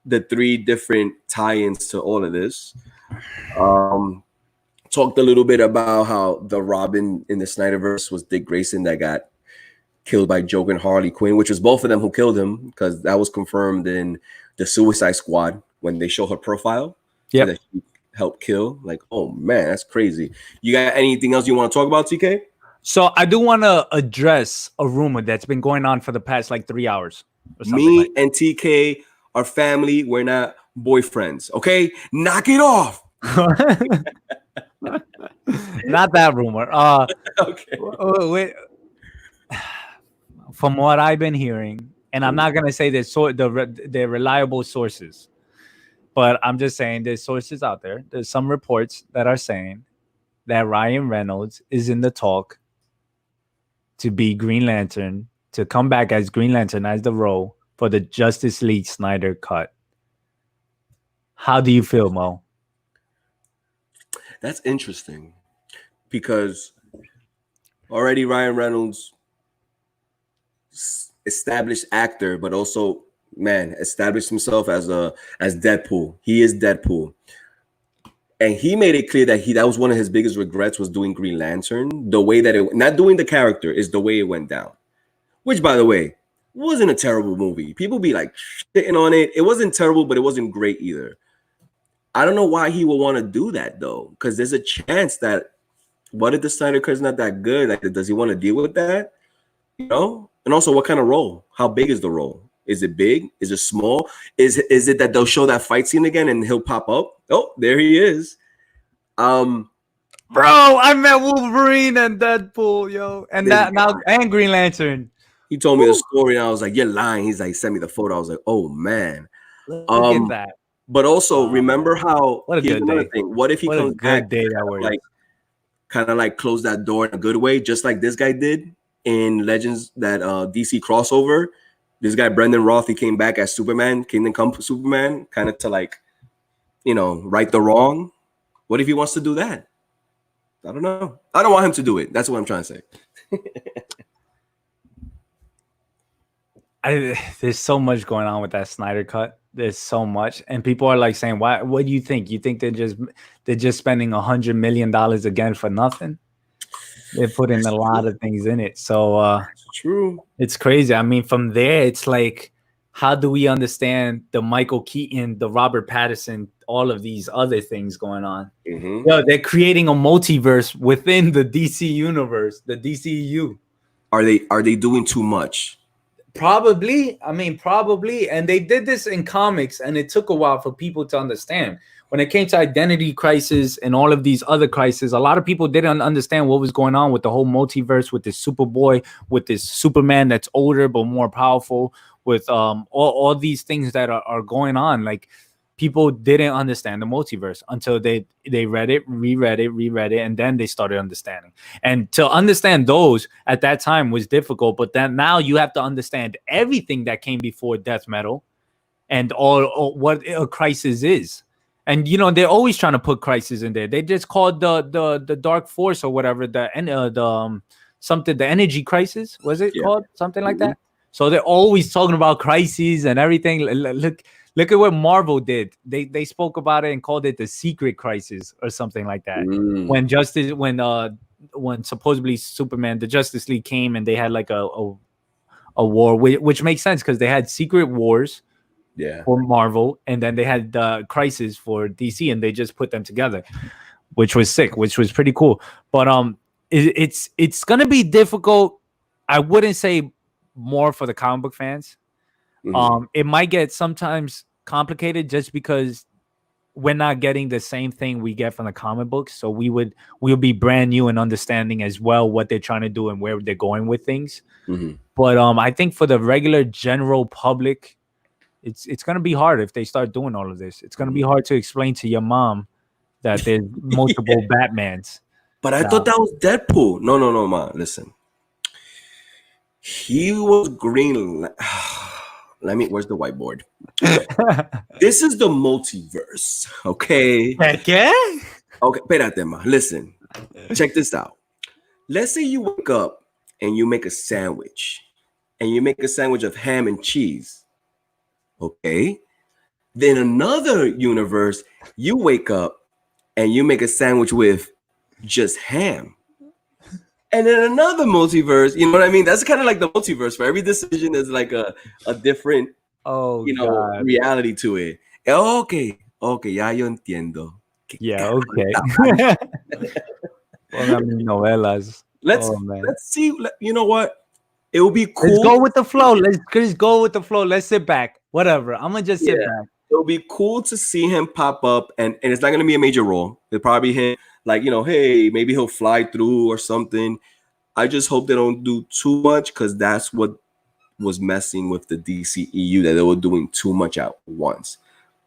the 3 different tie-ins to all of this. Talked a little bit about how the Robin in the Snyderverse was Dick Grayson that got killed by Joker and Harley Quinn, which was both of them who killed him, because that was confirmed in the Suicide Squad when they show her profile. Yeah, that she helped kill. Like, oh man, that's crazy. You got anything else you want to talk about, TK? So I do want to address a rumor that's been going on for the past like 3 hours. Me and TK are family. We're not boyfriends. Okay, knock it off. Not that rumor. Okay. Wait. From what I've been hearing, and I'm not gonna say they're reliable sources, but I'm just saying there's sources out there. There's some reports that are saying that Ryan Reynolds is in the talk to be Green Lantern, to come back as Green Lantern as the role for the Justice League Snyder cut. How do you feel, Mo? That's interesting because already Ryan Reynolds, established actor, but also, man, established himself as Deadpool. He is Deadpool. And he made it clear that that was one of his biggest regrets was doing Green Lantern. The way that not doing the character is the way it went down. Which, by the way, wasn't a terrible movie. People be like shitting on it. It wasn't terrible, but it wasn't great either. I don't know why he would want to do that though, because there's a chance that what if the Snyder Cut is not that good? Like, does he want to deal with that? You know? And also, what kind of role? How big is the role? Is it big? Is it small? Is it that they'll show that fight scene again and he'll pop up? Oh, there he is. Bro, I met Wolverine and Deadpool, yo, and that now and Green Lantern. He told me the story, and I was like, "You're lying." He's like, "Send me the photo." I was like, "Oh man." Look at that. But also remember how what a good day. Thing. What if he comes back like kind of like close that door in a good way, just like this guy did in Legends, that DC crossover. This guy Brendan Roth, he came back as Superman, Kingdom Come Superman, kind of to like, you know, right the wrong. What if he wants to do that? I don't know. I don't want him to do it. That's what I'm trying to say. There's so much going on with that Snyder Cut. There's so much, and people are like saying, "Why? What do you think? You think they're just spending $100 million again for nothing?" They're putting a lot of things in it, so true. It's crazy. I mean, from there, it's like, how do we understand the Michael Keaton, the Robert Pattinson, all of these other things going on? Mm-hmm. Yo, they're creating a multiverse within the DC universe, the DCU. Are they doing too much? Probably. I mean, probably. And they did this in comics, and it took a while for people to understand. when it came to Identity Crisis and all of these other crises, a lot of people didn't understand what was going on with the whole multiverse, with this Superboy, with this Superman that's older but more powerful, with all these things that are going on. Like, people didn't understand the multiverse until they read it, reread it, and then they started understanding. And to understand those at that time was difficult, but then now you have to understand everything that came before Death Metal and all what a crisis is. And you know, they're always trying to put crisis in there. They just called the Dark Force or whatever, the something, the energy crisis, was it called something like that? So they're always talking about crises and everything. Look at what Marvel did. They spoke about it and called it the Secret Crisis or something like that. When supposedly Superman, the Justice League came and they had like a war, which makes sense because they had secret wars for Marvel, and then they had the Crisis for DC, and they just put them together, which was sick, which was pretty cool. But it's gonna be difficult. I wouldn't say more for the comic book fans. It might get sometimes complicated just because we're not getting the same thing we get from the comic books. So we'll be brand new and understanding as well what they're trying to do and where they're going with things. But I think for the regular general public, it's gonna be hard if they start doing all of this. It's gonna be hard to explain to your mom that there's multiple Batmans. But I thought that was Deadpool. No, man. Listen. He was green. Where's the whiteboard? This is the multiverse, okay? Okay, espérate, ma. Listen, check this out. Let's say you wake up and you make a sandwich, and you make a sandwich of ham and cheese, okay? Then another universe, you wake up and you make a sandwich with just ham. And then another multiverse, you know what I mean? That's kind of like the multiverse. For every decision, there's like a different, reality to it. Okay, ya yo entiendo. Yeah, okay. Novelas. Let's see. You know what? It will be cool. Let's go with the flow. Let's just go with the flow. Let's sit back. Whatever. I'm gonna just sit back. It'll be cool to see him pop up, and it's not gonna be a major role. It'll probably be him. Like, hey, maybe he'll fly through or something. I just hope they don't do too much, because that's what was messing with the DCEU, that they were doing too much at once.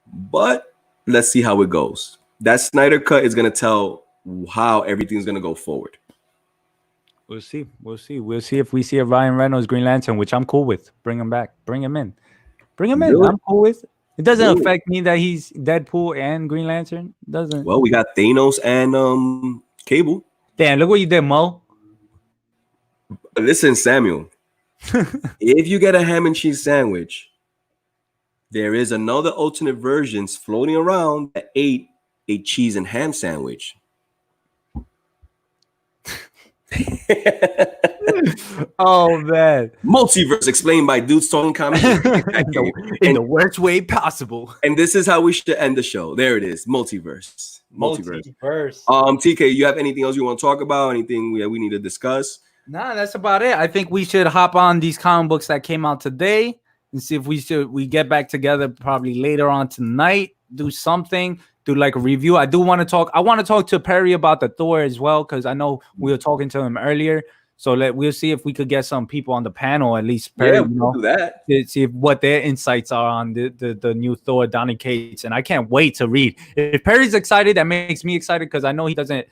But let's see how it goes. That Snyder Cut is going to tell how everything's going to go forward. We'll see. We'll see if we see a Ryan Reynolds Green Lantern, which I'm cool with. Bring him back. Bring him in. Really? I'm cool with it. It doesn't affect me that he's Deadpool and Green Lantern. It doesn't. Well, we got Thanos and Cable. Damn, look what you did, Mo. Listen, Samuel. If you get a ham and cheese sandwich, there is another alternate versions floating around that ate a cheese and ham sandwich. Oh man, multiverse explained by dudes talking comics in the worst way possible. And this is how we should end the show. There it is, multiverse. TK, you have anything else you want to talk about? Anything we need to discuss? Nah, that's about it. I think we should hop on these comic books that came out today and see if we get back together probably later on tonight. Do something. Do like a review. I want to talk to Perry about the Thor as well, because I know we were talking to him earlier. So we'll see if we could get some people on the panel, at least Perry, we'll do that. To see what their insights are on the new Thor, Donny Cates. And I can't wait to read. If Perry's excited, that makes me excited, because I know he doesn't.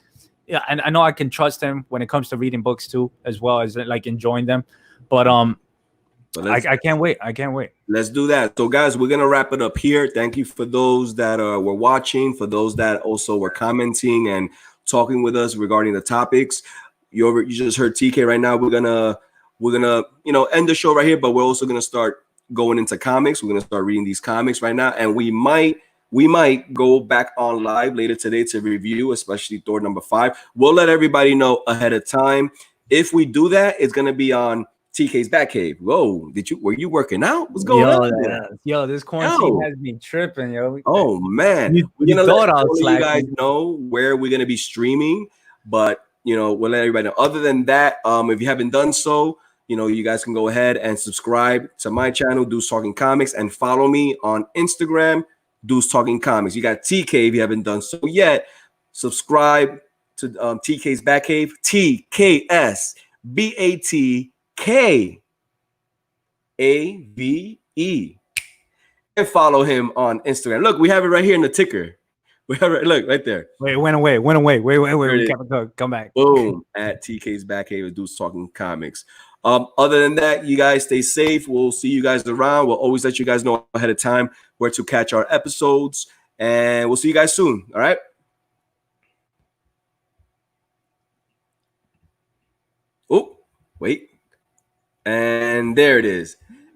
Yeah, and I know I can trust him when it comes to reading books too, as well as like enjoying them. But I can't wait. Let's do that. So, guys, we're gonna wrap it up here. Thank you for those that were watching, for those that also were commenting and talking with us regarding the topics. You just heard TK right now. We're gonna end the show right here, but we're also gonna start going into comics. We're gonna start reading these comics right now, and we might go back on live later today to review, especially Thor number 5. We'll let everybody know ahead of time. If we do that, it's gonna be on TK's Batkave. Whoa, were you working out? What's going on? Yo, this quarantine has me tripping, yo. Oh man, we're gonna let all you guys know where we're gonna be streaming, but we'll let everybody know. Other than that, if you haven't done so, you guys can go ahead and subscribe to my channel, Dudes Talking Comics, and follow me on Instagram, Deuce Talking Comics. You got TK if you haven't done so yet. Subscribe to TK's Batkave. TKSBATKAVE. And follow him on Instagram. Look, we have it right here in the ticker. We have it, look, right there. Wait, it went away. Wait. Come back. Boom. At TK's Batkave, Deuce Talking Comics. Other than that, you guys stay safe. We'll see you guys around. We'll always let you guys know ahead of time where to catch our episodes. And we'll see you guys soon. All right. Oh, wait. And there it is.